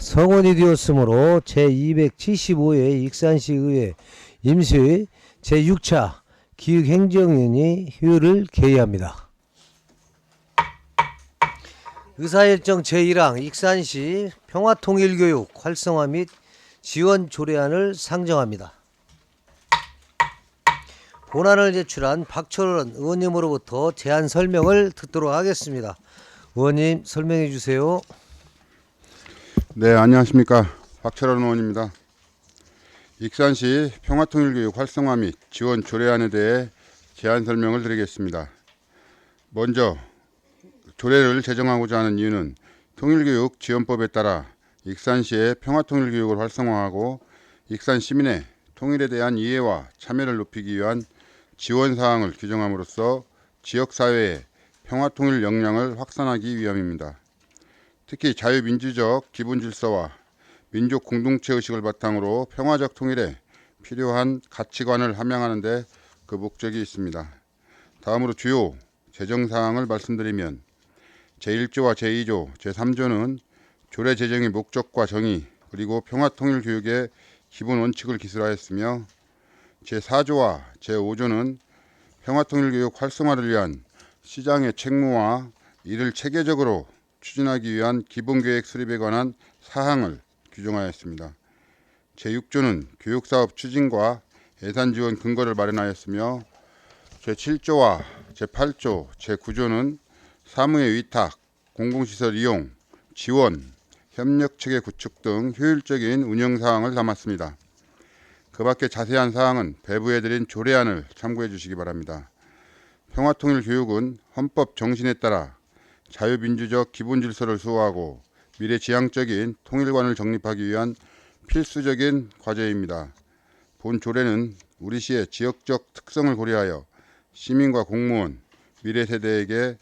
성원이 되었으므로 제275회 익산시의회 임시회 제6차 기획행정위원회 회의를 개의합니다. 의사일정 제1항 익산시 평화통일교육 활성화 및 지원 조례안을 상정합니다. 본안을 제출한 박철원 의원님으로부터 제안 설명을 듣도록 하겠습니다. 의원님 설명해 주세요. 네, 안녕하십니까. 박철원 의원입니다. 익산시 평화통일교육 활성화 및 지원 조례안에 대해 제안 설명을 드리겠습니다. 먼저 조례를 제정하고자 하는 이유는 통일교육 지원법에 따라 익산시의 평화통일교육을 활성화하고 익산 시민의 통일에 대한 이해와 참여를 높이기 위한 지원사항을 규정함으로써 지역사회의 평화통일 역량을 확산하기 위함입니다. 특히 자유민주적 기본질서와 민족 공동체의식을 바탕으로 평화적 통일에 필요한 가치관을 함양하는 데 그 목적이 있습니다. 다음으로 주요 제정사항을 말씀드리면 제1조와 제2조, 제3조는 조례 제정의 목적과 정의 그리고 평화통일교육의 기본 원칙을 기술하였으며 제4조와 제5조는 평화통일교육 활성화를 위한 시장의 책무와 이를 체계적으로 추진하기 위한 기본계획 수립에 관한 사항을 규정하였습니다. 제6조는 교육사업 추진과 예산 지원 근거를 마련하였으며 제7조와 제8조, 제9조는 사무의 위탁, 공공시설 이용, 지원, 협력체계 구축 등 효율적인 운영사항을 담았습니다. 그 밖에 자세한 사항은 배부해드린 조례안을 참고해 주시기 바랍니다. 평화통일교육은 헌법 정신에 따라 자유민주적 기본질서를 수호하고 미래지향적인 통일관을 정립하기 위한 필수적인 과제입니다. 본 조례는 우리 시의 지역적 특성을 고려하여 시민과 공무원, 미래 세대에게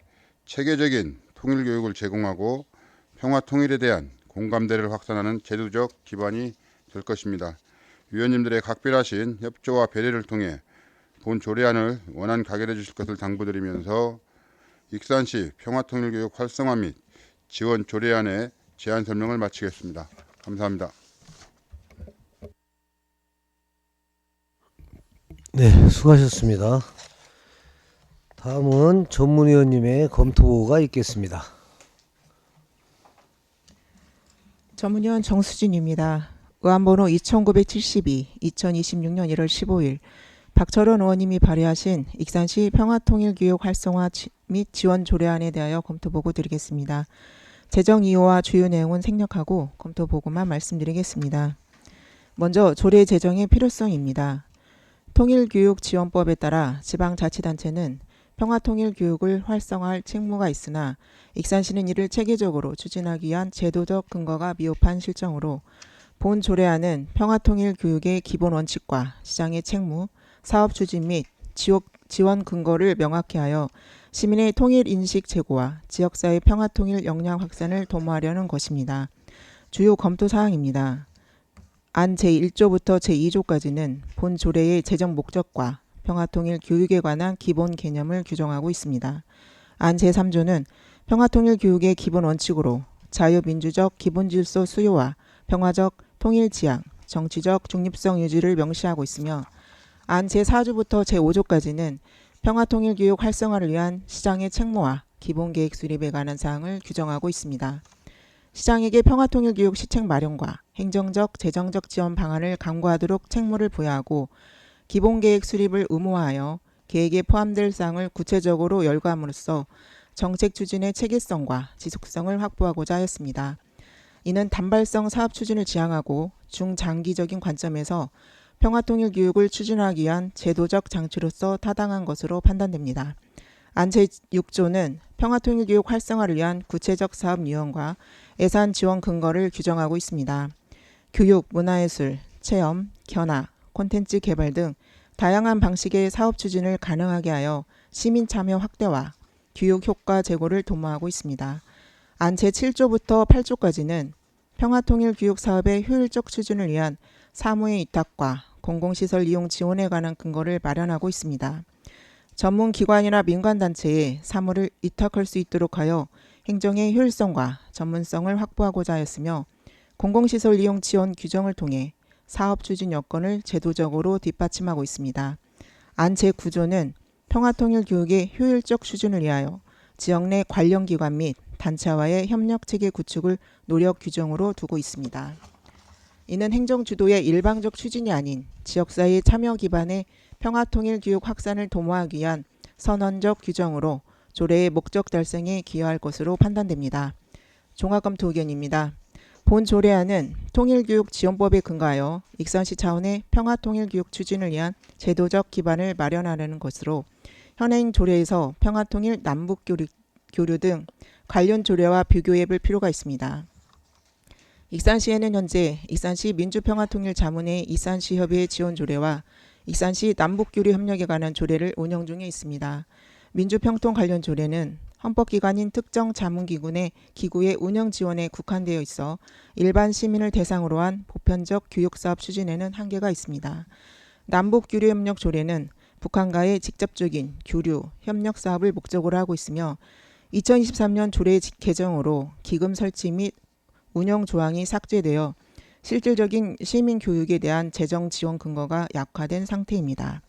체계적인 통일교육을 제공하고 평화통일에 대한 공감대를 확산하는 제도적 기반이 될 것입니다. 위원님들의 각별하신 협조와 배려를 통해 본 조례안을 원안 가결해 주실 것을 당부드리면서 익산시 평화통일교육 활성화 및 지원 조례안의 제안 설명을 마치겠습니다. 감사합니다. 네, 수고하셨습니다. 다음은 전문위원님의 검토보고가 있겠습니다. 전문위원 정수진입니다. 의안번호 2972, 2026년 1월 15일 박철원 의원님이 발의하신 익산시 평화통일교육 활성화 및 지원 조례안에 대하여 검토보고 드리겠습니다. 제정 이유와 주요 내용은 생략하고 검토보고만 말씀드리겠습니다. 먼저 조례 제정의 필요성입니다. 통일교육지원법에 따라 지방자치단체는 평화통일교육을 활성화할 책무가 있으나 익산시는 이를 체계적으로 추진하기 위한 제도적 근거가 미흡한 실정으로 본 조례안은 평화통일교육의 기본 원칙과 시장의 책무, 사업 추진 및 지원 근거를 명확히 하여 시민의 통일인식 제고와 지역사회 평화통일 역량 확산을 도모하려는 것입니다. 주요 검토사항입니다. 안 제1조부터 제2조까지는 본 조례의 제정 목적과 평화통일 교육에 관한 기본 개념을 규정하고 있습니다. 안 제3조는 평화통일 교육의 기본 원칙으로 자유민주적 기본질서 수요와 평화적 통일지향, 정치적 중립성 유지를 명시하고 있으며 안 제4조부터 제5조까지는 평화통일교육 활성화를 위한 시장의 책무와 기본계획 수립에 관한 사항을 규정하고 있습니다. 시장에게 평화통일교육 시책 마련과 행정적, 재정적 지원 방안을 강구하도록 책무를 부여하고 기본계획 수립을 의무화하여 계획에 포함될 사항을 구체적으로 열거함으로써 정책 추진의 체계성과 지속성을 확보하고자 하였습니다. 이는 단발성 사업 추진을 지향하고 중장기적인 관점에서 평화통일교육을 추진하기 위한 제도적 장치로서 타당한 것으로 판단됩니다. 안 제6조는 평화통일교육 활성화를 위한 구체적 사업 유형과 예산 지원 근거를 규정하고 있습니다. 교육, 문화예술, 체험, 견학, 콘텐츠 개발 등 다양한 방식의 사업 추진을 가능하게 하여 시민 참여 확대와 교육 효과 제고를 도모하고 있습니다. 안 제7조부터 8조까지는 평화통일 교육 사업의 효율적 추진을 위한 사무의 위탁과 공공시설 이용 지원에 관한 근거를 마련하고 있습니다. 전문기관이나 민간단체에 사무를 위탁할 수 있도록 하여 행정의 효율성과 전문성을 확보하고자 하였으며 공공시설 이용 지원 규정을 통해 사업 추진 여건을 제도적으로 뒷받침하고 있습니다. 안 제9조는 평화통일교육의 효율적 추진을 위하여 지역 내 관련 기관 및 단체와의 협력체계 구축을 노력 규정으로 두고 있습니다. 이는 행정주도의 일방적 추진이 아닌 지역사회의 참여 기반의 평화통일교육 확산을 도모하기 위한 선언적 규정으로 조례의 목적 달성에 기여할 것으로 판단됩니다. 종합검토 의견입니다. 본 조례안은 통일교육지원법에 근거하여 익산시 차원의 평화통일교육 추진을 위한 제도적 기반을 마련하려는 것으로 현행 조례에서 평화통일 남북교류 등 관련 조례와 비교해볼 필요가 있습니다. 익산시에는 현재 익산시 민주평화통일자문회 익산시협의회 지원조례와 익산시 남북교류 협력에 관한 조례를 운영 중에 있습니다. 민주평통 관련 조례는 헌법기관인 특정 자문기구의 운영 지원에 국한되어 있어 일반 시민을 대상으로 한 보편적 교육사업 추진에는 한계가 있습니다. 남북교류협력 조례는 북한과의 직접적인 교류, 협력 사업을 목적으로 하고 있으며 2023년 조례 개정으로 기금 설치 및 운영 조항이 삭제되어 실질적인 시민 교육에 대한 재정 지원 근거가 약화된 상태입니다.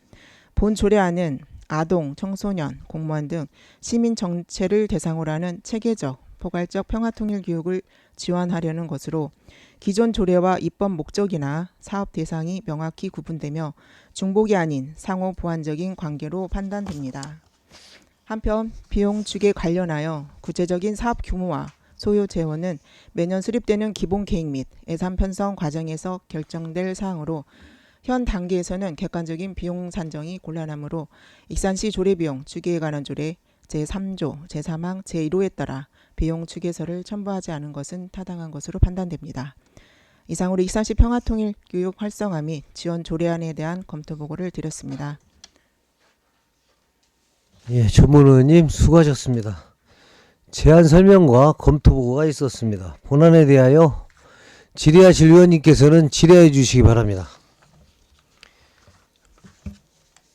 본 조례안은 아동, 청소년, 공무원 등 시민 전체를 대상으로 하는 체계적, 포괄적 평화통일 교육을 지원하려는 것으로 기존 조례와 입법 목적이나 사업 대상이 명확히 구분되며 중복이 아닌 상호 보완적인 관계로 판단됩니다. 한편 비용 추계 관련하여 구체적인 사업 규모와 소요 재원은 매년 수립되는 기본 계획 및 예산 편성 과정에서 결정될 사항으로 현 단계에서는 객관적인 비용 산정이 곤란하므로 익산시 조례비용 추계에 관한 조례 제3조 제3항 제1호에 따라 비용 추계서를 첨부하지 않은 것은 타당한 것으로 판단됩니다. 이상으로 익산시 평화통일교육 활성화 및 지원 조례안에 대한 검토 보고를 드렸습니다. 예, 전문의원님 수고하셨습니다. 제안 설명과 검토 보고가 있었습니다. 본안에 대하여 질의하실 위원님께서는 질의해 주시기 바랍니다.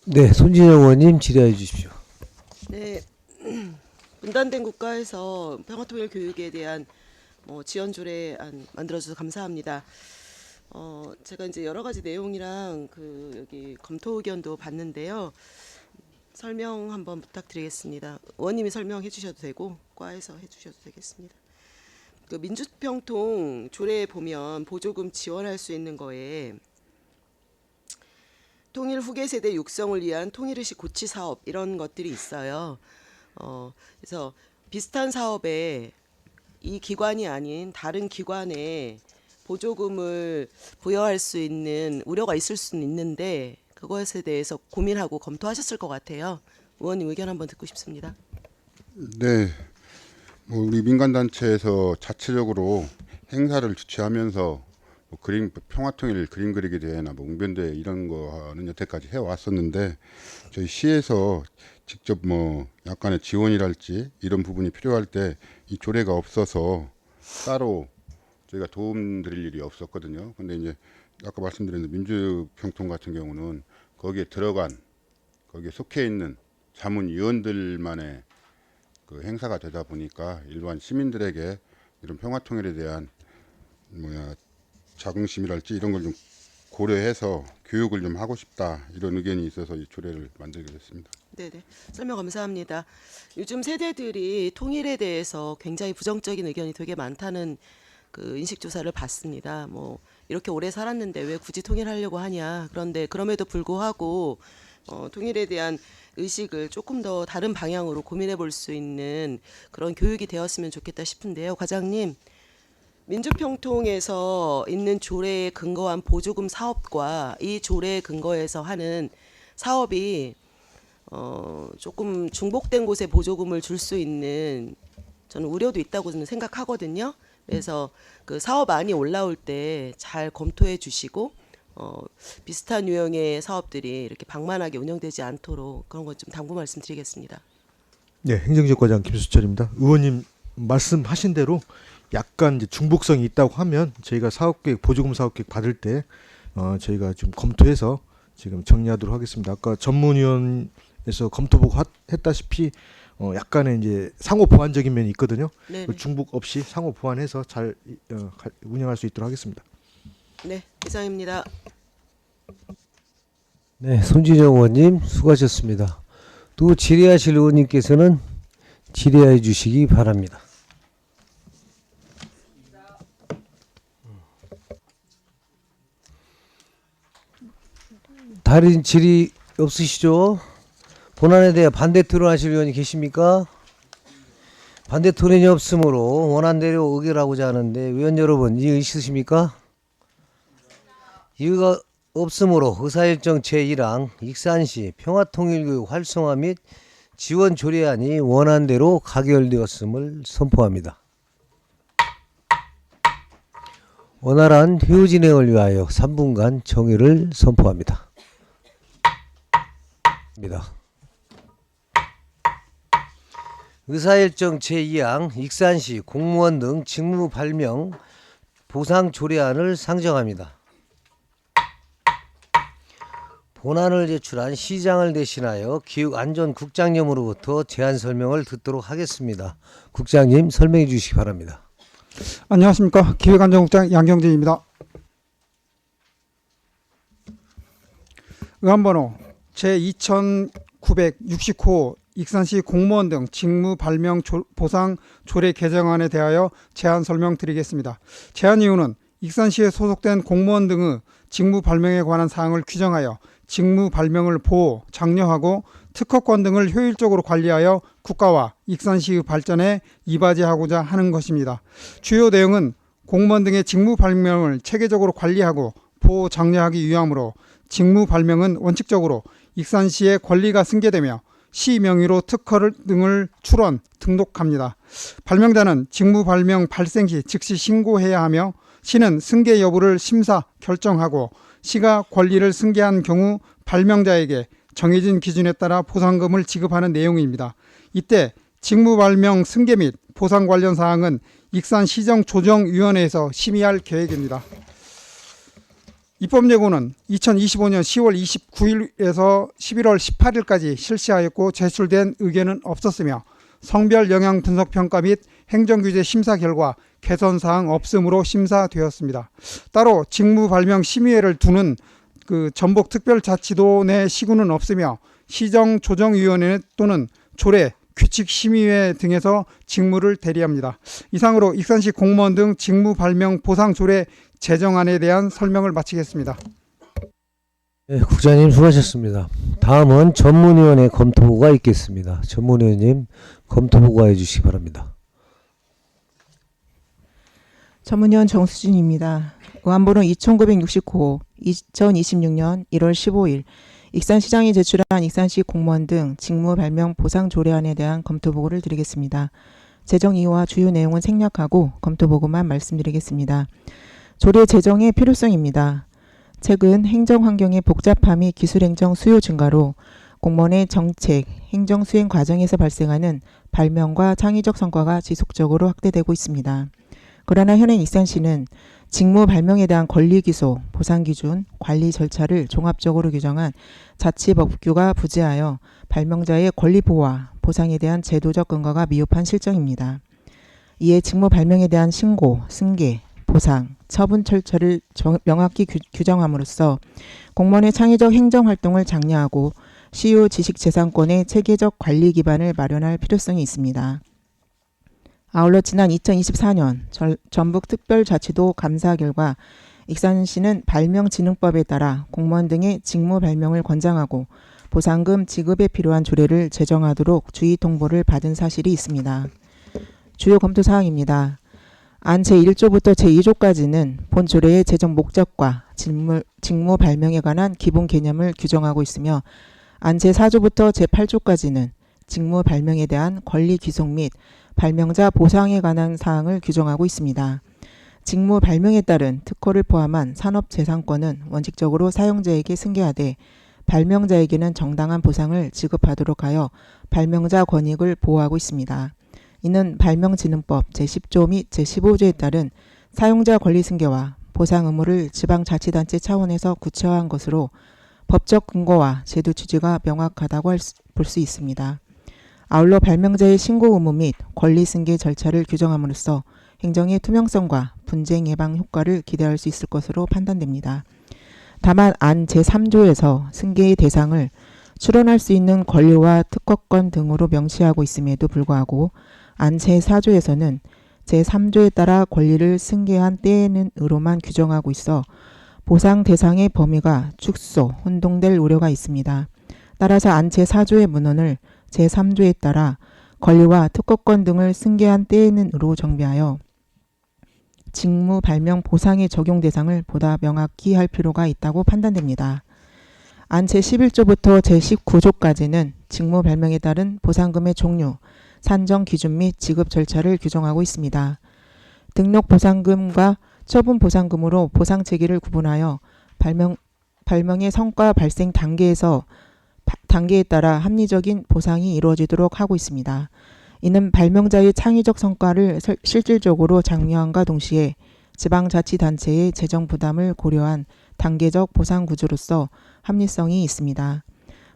네, 손진영 의원님 질의해 주십시오. 네, 분단된 국가에서 평화통일 교육에 대한 지원 조례안 만들어주셔서 감사합니다. 제가 이제 여러 가지 내용이랑 여기 검토 의견도 봤는데요. 설명 한번 부탁드리겠습니다. 의원님이 설명해 주셔도 되고 과에서 해주셔도 되겠습니다. 민주평통 조례에 보면 보조금 지원할 수 있는 거에 통일 후계 세대 육성을 위한 통일의식 고취 사업 이런 것들이 있어요. 그래서 비슷한 사업에 이 기관이 아닌 다른 기관에 보조금을 부여할 수 있는 우려가 있을 수는 있는데 그것에 대해서 고민하고 검토하셨을 것 같아요. 의원님 의견 한번 듣고 싶습니다. 네, 우리 민간단체에서 자체적으로 행사를 주최하면서 평화통일 그림 그리기 대회나 웅변대회 이런 거는 여태까지 해왔었는데 저희 시에서 직접 약간의 지원이랄지 이런 부분이 필요할 때 이 조례가 없어서 따로 저희가 도움 드릴 일이 없었거든요. 근데 이제 아까 말씀드린 민주평통 같은 경우는 거기에 속해 있는 자문위원들만의 행사가 되다 보니까 일반 시민들에게 이런 평화통일에 대한 자긍심이랄지 이런 걸 좀 고려해서 교육을 좀 하고 싶다 이런 의견이 있어서 이 조례를 만들게 됐습니다. 네네, 설명 감사합니다. 요즘 세대들이 통일에 대해서 굉장히 부정적인 의견이 되게 많다는 인식 조사를 봤습니다. 이렇게 오래 살았는데 왜 굳이 통일하려고 하냐. 그런데 그럼에도 불구하고 통일에 대한 의식을 조금 더 다른 방향으로 고민해 볼 수 있는 그런 교육이 되었으면 좋겠다 싶은데요. 과장님, 민주평통에서 있는 조례에 근거한 보조금 사업과 이 조례에 근거해서 하는 사업이 조금 중복된 곳에 보조금을 줄 수 있는 저는 우려도 있다고 저는 생각하거든요. 그래서 사업안이 올라올 때 잘 검토해 주시고 비슷한 유형의 사업들이 이렇게 방만하게 운영되지 않도록 그런 것 좀 당부 말씀드리겠습니다. 네, 행정지역과장 김수철입니다. 의원님 말씀하신 대로 약간 이제 중복성이 있다고 하면 저희가 사업계획 보조금 사업계획 받을 때 저희가 좀 검토해서 지금 정리하도록 하겠습니다. 아까 전문위원회에서 검토 보고 했다시피 약간의 이제 상호 보완적인 면이 있거든요. 네. 그 중복 없이 상호 보완해서 잘 운영할 수 있도록 하겠습니다. 네, 이상입니다. 네, 손진영 의원님 수고하셨습니다. 또 질의하실 의원님께서는 질의해 주시기 바랍니다. 다른 질의 없으시죠? 본안에 대해 반대 토론하실 의원이 계십니까? 반대 토론이 없으므로 원안대로 의결하고자 하는데 의원 여러분 이의 있으십니까? 이의가 없으므로 의사일정 제1항 익산시 평화통일교육 활성화 및 지원 조례안이 원안대로 가결되었음을 선포합니다. 원활한 회의 진행을 위하여 3분간 정회를 선포합니다. 의사일정 제2항 익산시 공무원 등 직무 발명 보상 조례안을 상정합니다. 본안을 제출한 시장을 대신하여 교육안전국장님으로부터 제안 설명을 듣도록 하겠습니다. 국장님 설명해 주시기 바랍니다. 안녕하십니까. 기획안전국장 양경진입니다. 의안번호 제2960호 익산시 공무원 등 직무 발명 보상 조례 개정안에 대하여 제안 설명드리겠습니다. 제안 이유는 익산시에 소속된 공무원 등의 직무 발명에 관한 사항을 규정하여 직무 발명을 보호, 장려하고 특허권 등을 효율적으로 관리하여 국가와 익산시의 발전에 이바지하고자 하는 것입니다. 주요 내용은 공무원 등의 직무 발명을 체계적으로 관리하고 보호, 장려하기 위함으로 직무 발명은 원칙적으로 익산시의 권리가 승계되며 시 명의로 특허 등을 출원, 등록합니다. 발명자는 직무 발명 발생 시 즉시 신고해야 하며 시는 승계 여부를 심사, 결정하고 시가 권리를 승계한 경우 발명자에게 정해진 기준에 따라 보상금을 지급하는 내용입니다. 이때 직무 발명 승계 및 보상 관련 사항은 익산시정조정위원회에서 심의할 계획입니다. 입법 예고는 2025년 10월 29일에서 11월 18일까지 실시하였고 제출된 의견은 없었으며 성별 영향 분석 평가 및 행정규제 심사 결과 개선 사항 없음으로 심사되었습니다. 따로 직무 발명 심의회를 두는 전북특별자치도 내 시군은 없으며 시정조정위원회 또는 조례, 규칙심의회 등에서 직무를 대리합니다. 이상으로 익산시 공무원 등 직무 발명 보상 조례 제정안에 대한 설명을 마치겠습니다. 네, 국장님 수고하셨습니다. 다음은 전문위원회 검토보고가 있겠습니다. 전문위원님 검토보고 해주시기 바랍니다. 전문위원 정수진입니다. 의안번호 2969호 2026년 1월 15일 익산시장이 제출한 익산시 공무원 등 직무 발명 보상 조례안에 대한 검토보고를 드리겠습니다. 제정 이유와 주요 내용은 생략하고 검토보고만 말씀드리겠습니다. 조례 제정의 필요성입니다. 최근 행정 환경의 복잡함이 기술행정 수요 증가로 공무원의 정책, 행정 수행 과정에서 발생하는 발명과 창의적 성과가 지속적으로 확대되고 있습니다. 그러나 현행 익산시는 직무 발명에 대한 권리 기소, 보상 기준, 관리 절차를 종합적으로 규정한 자치법규가 부재하여 발명자의 권리 보호와 보상에 대한 제도적 근거가 미흡한 실정입니다. 이에 직무 발명에 대한 신고, 승계, 보상, 처분 절차를 명확히 규정함으로써 공무원의 창의적 행정활동을 장려하고 시효 지식재산권의 체계적 관리 기반을 마련할 필요성이 있습니다. 아울러 지난 2024년 전북특별자치도 감사 결과 익산시는 발명진흥법에 따라 공무원 등의 직무 발명을 권장하고 보상금 지급에 필요한 조례를 제정하도록 주의 통보를 받은 사실이 있습니다. 주요 검토 사항입니다. 안 제1조부터 제2조까지는 본 조례의 제정 목적과 직무 발명에 관한 기본 개념을 규정하고 있으며 안 제4조부터 제8조까지는 직무 발명에 대한 권리 귀속 및 발명자 보상에 관한 사항을 규정하고 있습니다. 직무 발명에 따른 특허를 포함한 산업재산권은 원칙적으로 사용자에게 승계하되 발명자에게는 정당한 보상을 지급하도록 하여 발명자 권익을 보호하고 있습니다. 이는 발명진흥법 제10조 및 제15조에 따른 사용자 권리 승계와 보상 의무를 지방자치단체 차원에서 구체화한 것으로 법적 근거와 제도 취지가 명확하다고 볼 수 있습니다. 아울러 발명자의 신고 의무 및 권리 승계 절차를 규정함으로써 행정의 투명성과 분쟁 예방 효과를 기대할 수 있을 것으로 판단됩니다. 다만 안 제3조에서 승계의 대상을 출원할 수 있는 권리와 특허권 등으로 명시하고 있음에도 불구하고 안 제4조에서는 제3조에 따라 권리를 승계한 때에는으로만 규정하고 있어 보상 대상의 범위가 축소, 혼동될 우려가 있습니다. 따라서 안 제4조의 문헌을 제3조에 따라 권리와 특허권 등을 승계한 때에는으로 정비하여 직무 발명 보상의 적용 대상을 보다 명확히 할 필요가 있다고 판단됩니다. 안 제11조부터 제19조까지는 직무 발명에 따른 보상금의 종류, 산정 기준 및 지급 절차를 규정하고 있습니다. 등록 보상금과 처분 보상금으로 보상 체계를 구분하여 발명의 성과 발생 단계에 따라 합리적인 보상이 이루어지도록 하고 있습니다. 이는 발명자의 창의적 성과를 실질적으로 장려함과 동시에 지방자치단체의 재정 부담을 고려한 단계적 보상 구조로서 합리성이 있습니다.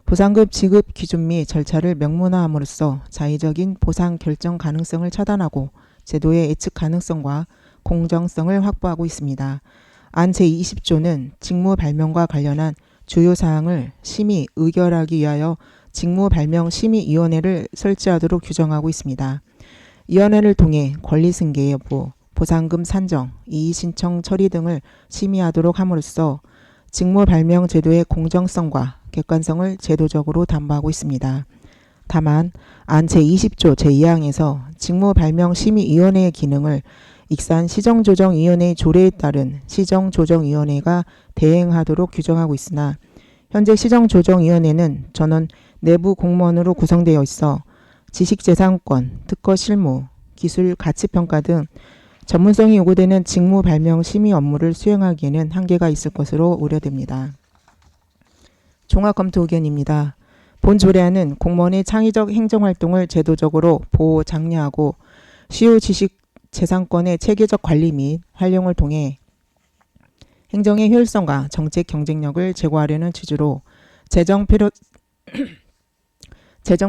보상금 지급 기준 및 절차를 명문화함으로써 자의적인 보상 결정 가능성을 차단하고 제도의 예측 가능성과 공정성을 확보하고 있습니다. 안 제20조는 직무 발명과 관련한 주요 사항을 심의 의결하기 위하여 직무발명심의위원회를 설치하도록 규정하고 있습니다. 위원회를 통해 권리승계 여부, 보상금 산정, 이의신청 처리 등을 심의하도록 함으로써 직무발명 제도의 공정성과 객관성을 제도적으로 담보하고 있습니다. 다만 안 제20조 제2항에서 직무발명심의위원회의 기능을 익산 시정조정위원회의 조례에 따른 시정조정위원회가 대행하도록 규정하고 있으나 현재 시정조정위원회는 전원 내부 공무원으로 구성되어 있어 지식재산권, 특허 실무, 기술 가치평가 등 전문성이 요구되는 직무 발명 심의 업무를 수행하기에는 한계가 있을 것으로 우려됩니다. 종합검토 의견입니다. 본 조례안은 공무원의 창의적 행정활동을 제도적으로 보호, 장려하고 시효 지식 재산권의 체계적 관리 및 활용을 통해 행정의 효율성과 정책 경쟁력을 제고하려는 취지로 재정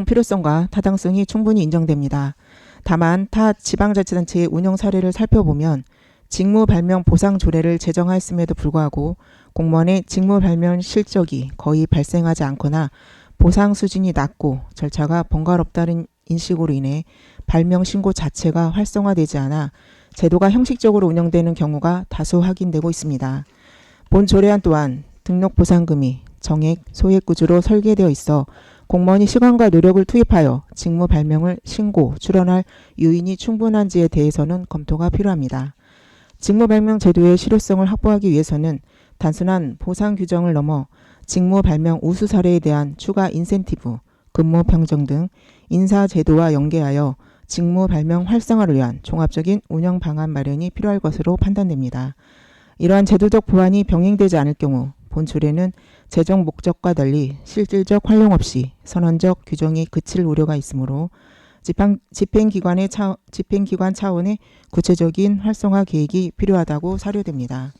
필요성과 타당성이 충분히 인정됩니다. 다만 타 지방자치단체의 운영 사례를 살펴보면 직무 발명 보상 조례를 제정하였음에도 불구하고 공무원의 직무 발명 실적이 거의 발생하지 않거나 보상 수준이 낮고 절차가 번거롭다는 인식으로 인해 발명 신고 자체가 활성화되지 않아 제도가 형식적으로 운영되는 경우가 다수 확인되고 있습니다. 본 조례안 또한 등록 보상금이 정액, 소액 구조로 설계되어 있어 공무원이 시간과 노력을 투입하여 직무 발명을 신고, 출원할 요인이 충분한지에 대해서는 검토가 필요합니다. 직무 발명 제도의 실효성을 확보하기 위해서는 단순한 보상 규정을 넘어 직무 발명 우수 사례에 대한 추가 인센티브, 근무 평정 등 인사 제도와 연계하여 직무 발명 활성화를 위한 종합적인 운영 방안 마련이 필요할 것으로 판단됩니다. 이러한 제도적 보완이 병행되지 않을 경우 본 조례는 재정 목적과 달리 실질적 활용 없이 선언적 규정에 그칠 우려가 있으므로 집행기관 차원의 구체적인 활성화 계획이 필요하다고 사료됩니다.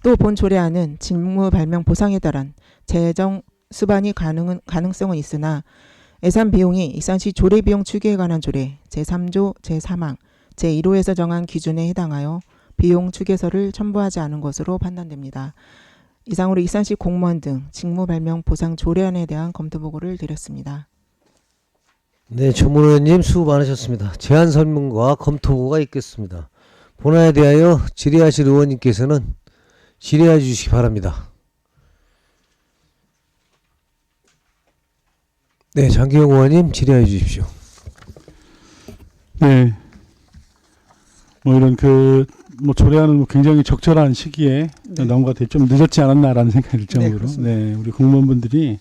또 본 조례안은 직무 발명 보상에 따른 재정 수반이 가능성은 있으나 예산 비용이 익산시 조례 비용 추계에 관한 조례 제3조 제3항 제1호에서 정한 기준에 해당하여 비용 추계서를 첨부하지 않은 것으로 판단됩니다. 이상으로 익산시 공무원 등 직무 발명 보상 조례안에 대한 검토 보고를 드렸습니다. 네, 전문의원님 수고 많으셨습니다. 제안 설문과 검토 보고가 있겠습니다. 본안에 대하여 질의하실 의원님께서는 질의해 주시기 바랍니다. 네, 장기영 의원님 질의해 주십시오. 네. 이런 조례안은 굉장히 적절한 시기에 나온 것 같아요. 좀 늦었지 않았나라는 생각이 들 정도로. 네, 우리 공무원분들이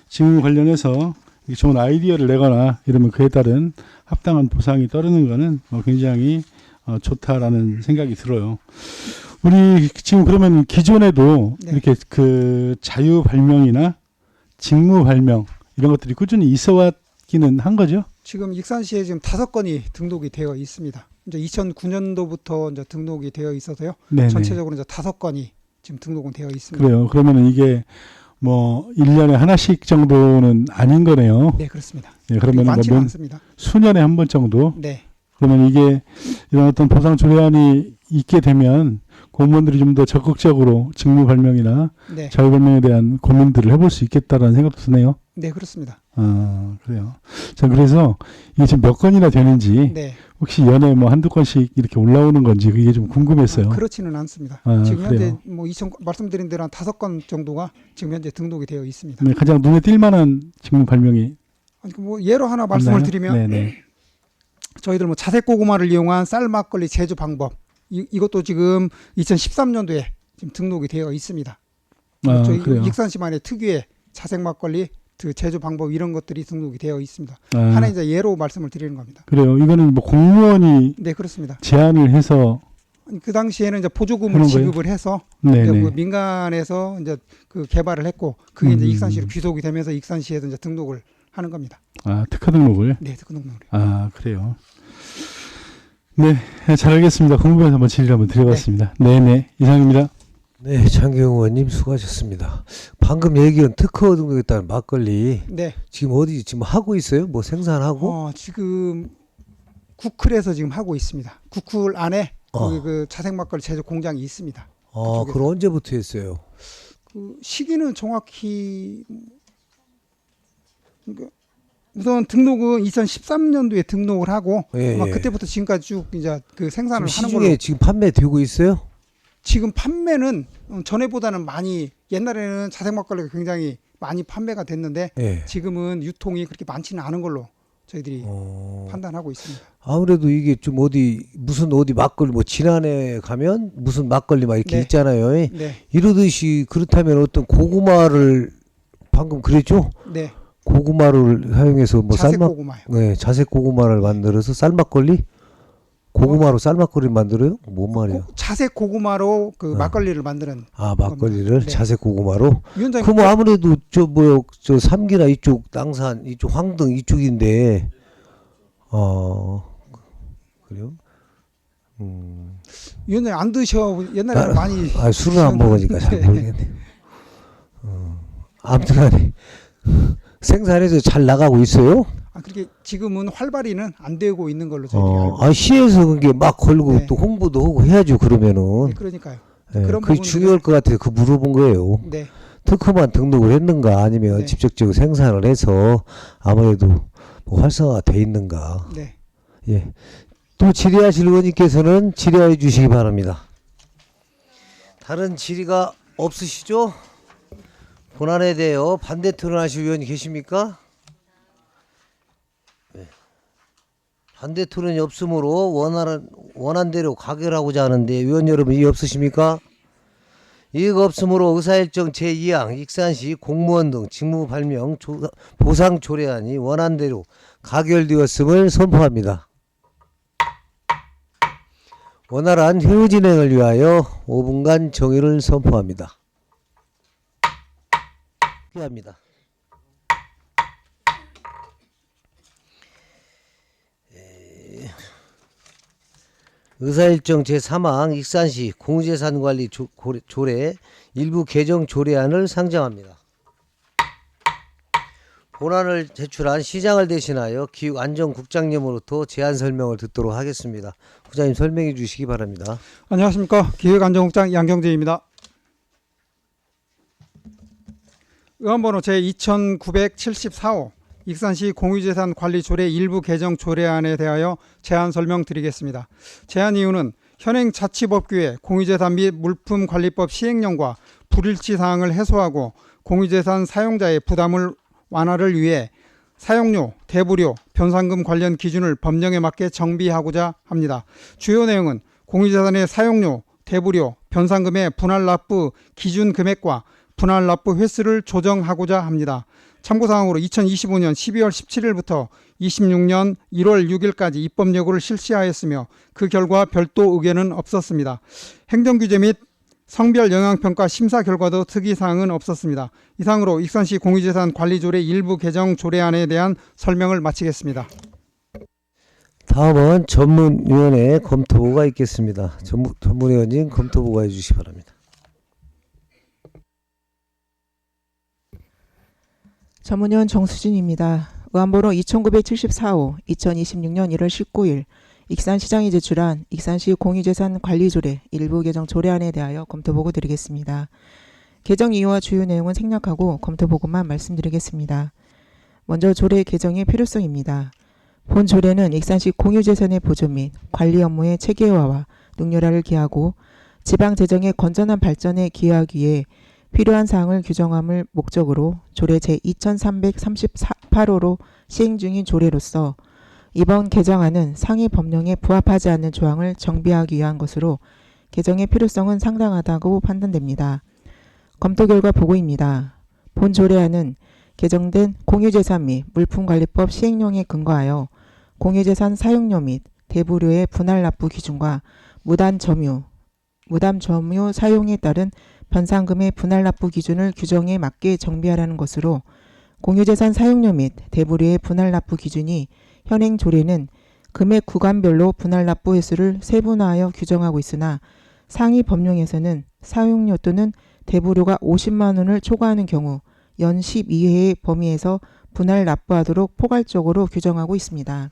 직무 관련해서 좋은 아이디어를 내거나 이러면 그에 따른 합당한 보상이 따르는 거는 굉장히 좋다라는 생각이 들어요. 우리 지금 그러면 기존에도 이렇게 그 자유 발명이나 직무 발명 이런 것들이 꾸준히 있어 왔기는 한 거죠? 지금 익산시에 지금 5건이 등록이 되어 있습니다. 이제 2009년도부터 이제 등록이 되어 있어서요. 네네. 전체적으로 이제 5건이 지금 등록은 되어 있습니다. 그래요. 그러면은 이게 뭐 1년에 하나씩 정도는 아닌 거네요. 네, 그렇습니다. 네, 그러면 많지는 뭐 않습니다. 수년에 한 번 정도. 네. 그러면 이게 이런 어떤 보상 조례안이 있게 되면 공무원들이 좀 더 적극적으로 직무 발명이나 네. 자유 발명에 대한 고민들을 해볼 수 있겠다라는 생각도 드네요. 네, 그렇습니다. 아, 그래요. 자, 그래서 이게 지금 몇 건이나 되는지 네. 혹시 연에 뭐 한두 건씩 이렇게 올라오는 건지 그게 좀 궁금했어요. 그렇지는 않습니다. 아, 지금 현재 그래요? 뭐 말씀드린 대로 한 5건 정도가 지금 현재 등록이 되어 있습니다. 네, 가장 눈에 띌 만한 직무 발명이 아니, 뭐 예로 하나 말씀을 있나요? 드리면 네네. 저희들 뭐 자색 고구마를 이용한 쌀 막걸리 제조 방법 이것도 지금 2013년도에 지금 등록이 되어 있습니다. 아, 저희 그래요. 익산시만의 특유의 자색 막걸리 그 제조 방법 이런 것들이 등록이 되어 있습니다. 아, 하나 이제 예로 말씀을 드리는 겁니다. 그래요. 이거는 뭐 공무원이 네, 그렇습니다. 제안을 해서 아니, 그 당시에는 이제 보조금을 하는 거예요? 지급을 해서 이제 네네. 뭐 민간에서 이제 그 개발을 했고 그게 이제 음. 익산시로 귀속이 되면서 익산시에서 이제 등록을 하는 겁니다. 아, 특허 등록을. 네, 그 등록을. 아, 그래요. 네, 잘 알겠습니다. 궁금해서 한번 질의를 한번 드려봤습니다. 네네, 이상입니다. 네, 장경 의원님 수고하셨습니다. 방금 얘기한 특허 등록했다는 막걸리 네. 지금 어디 지금 하고 있어요? 뭐 생산하고? 지금 구클에서 지금 하고 있습니다. 구클 안에 거기 그 자색 막걸리 제조 공장이 있습니다. 그쪽에서. 그럼 언제부터 했어요? 그 시기는 정확히 그러니까 우선 등록은 2013년도에 등록을 하고 예, 아마 예. 그때부터 지금까지 쭉 이제 그 생산을 지금 하는 시중에 걸로. 지금 판매되고 있어요? 지금 판매는 전에보다는 많이 옛날에는 자색 막걸리가 굉장히 많이 판매가 됐는데 예. 지금은 유통이 그렇게 많지는 않은 걸로 저희들이 판단하고 있습니다. 아무래도 이게 좀 무슨 어디 막걸리 뭐 지난해 가면 무슨 막걸리 막 이렇게 네. 있잖아요. 네, 이러듯이 그렇다면 어떤 고구마를 방금 그랬죠? 네, 고구마를 사용해서 뭐 자색 쌀막 고구마요. 네, 자색 고구마를 만들어서 쌀막걸리? 고구마로 쌀막걸리 만들어요? 뭔 말이에요? 자색 고구마로 그 막걸리를 만드는. 아, 막걸리를 네. 자색 고구마로? 위원장님 그럼 아무래도 저 삼기나 이쪽 낭산 이쪽 황등 이쪽인데 그래요? 위원장님 안 드셔 옛날에는 많이 술을 안 먹으니까 잘 네. 모르겠네. 아무튼간에 생산해서 잘 나가고 있어요. 그렇게 지금은 활발히는 안 되고 있는 걸로 저희들이 알고 시에서 그게 막 걸고 네. 또 홍보도 하고 해야죠. 그러면은 네, 그러니까요. 네, 그런 그게 부분들은- 중요할 것 같아서 그 물어본 거예요. 네, 특허만 등록을 했는가 아니면 네. 직접적으로 생산을 해서 아무래도 뭐 활성화가 돼 있는가. 네. 예. 또 질의하실 의원님께서는 질의해 주시기 바랍니다. 다른 질의가 없으시죠? 본안에 대하여 반대 토론하실 의원이 계십니까? 네. 반대 토론이 없으므로 원안대로 가결하고자 하는데 의원 여러분 이의 없으십니까? 이의가 없으므로 의사일정 제2항 익산시 공무원 등 직무 발명 보상 조례안이 원안대로 가결되었음을 선포합니다. 원활한 회의 진행을 위하여 5분간 정의를 선포합니다. 합니다. 의사일정 제3항 익산시 공유재산관리 조례 일부 개정 조례안을 상정합니다. 본안을 제출한 시장을 대신하여 기후안전국장님으로부터 제안 설명을 듣도록 하겠습니다. 국장님 설명해 주시기 바랍니다. 안녕하십니까. 기획안전국장 양경재입니다. 의안번호 제2974호 익산시 공유재산관리조례 일부 개정 조례안에 대하여 제안 설명드리겠습니다. 제안 이유는 현행 자치법규의 공유재산 및 물품관리법 시행령과 불일치사항을 해소하고 공유재산 사용자의 부담을 완화를 위해 사용료, 대부료, 변상금 관련 기준을 법령에 맞게 정비하고자 합니다. 주요 내용은 공유재산의 사용료, 대부료, 변상금의 분할 납부 기준 금액과 분할 납부 횟수를 조정하고자 합니다. 참고사항으로 2025년 12월 17일부터 26년 1월 6일까지 입법 예고를 실시하였으며 그 결과 별도 의견은 없었습니다. 행정규제 및 성별 영향평가 심사 결과도 특이사항은 없었습니다. 이상으로 익산시 공유재산 관리조례 일부 개정 조례안에 대한 설명을 마치겠습니다. 다음은 전문위원회 검토보고가 있겠습니다. 전문위원님 검토보고 해주시기 바랍니다. 전문위원 정수진입니다. 의안번호 2974호 2026년 1월 19일 익산시장이 제출한 익산시 공유재산 관리조례 일부 개정 조례안에 대하여 검토보고 드리겠습니다. 개정 이유와 주요 내용은 생략하고 검토보고만 말씀드리겠습니다. 먼저 조례 개정의 필요성입니다. 본 조례는 익산시 공유재산의 보존 및 관리 업무의 체계화와 능률화를 기하고 지방재정의 건전한 발전에 기여하기 위해 필요한 사항을 규정함을 목적으로 조례 제2338호로 시행 중인 조례로서 이번 개정안은 상위 법령에 부합하지 않는 조항을 정비하기 위한 것으로 개정의 필요성은 상당하다고 판단됩니다. 검토 결과 보고입니다. 본 조례안은 개정된 공유재산 및 물품관리법 시행령에 근거하여 공유재산 사용료 및 대부료의 분할 납부 기준과 무단 점유 사용에 따른 변상금의 분할 납부 기준을 규정에 맞게 정비하라는 것으로 공유재산 사용료 및 대부료의 분할 납부 기준이 현행 조례는 금액 구간별로 분할 납부 횟수를 세분화하여 규정하고 있으나 상위 법령에서는 사용료 또는 대부료가 50만 원을 초과하는 경우 연 12회의 범위에서 분할 납부하도록 포괄적으로 규정하고 있습니다.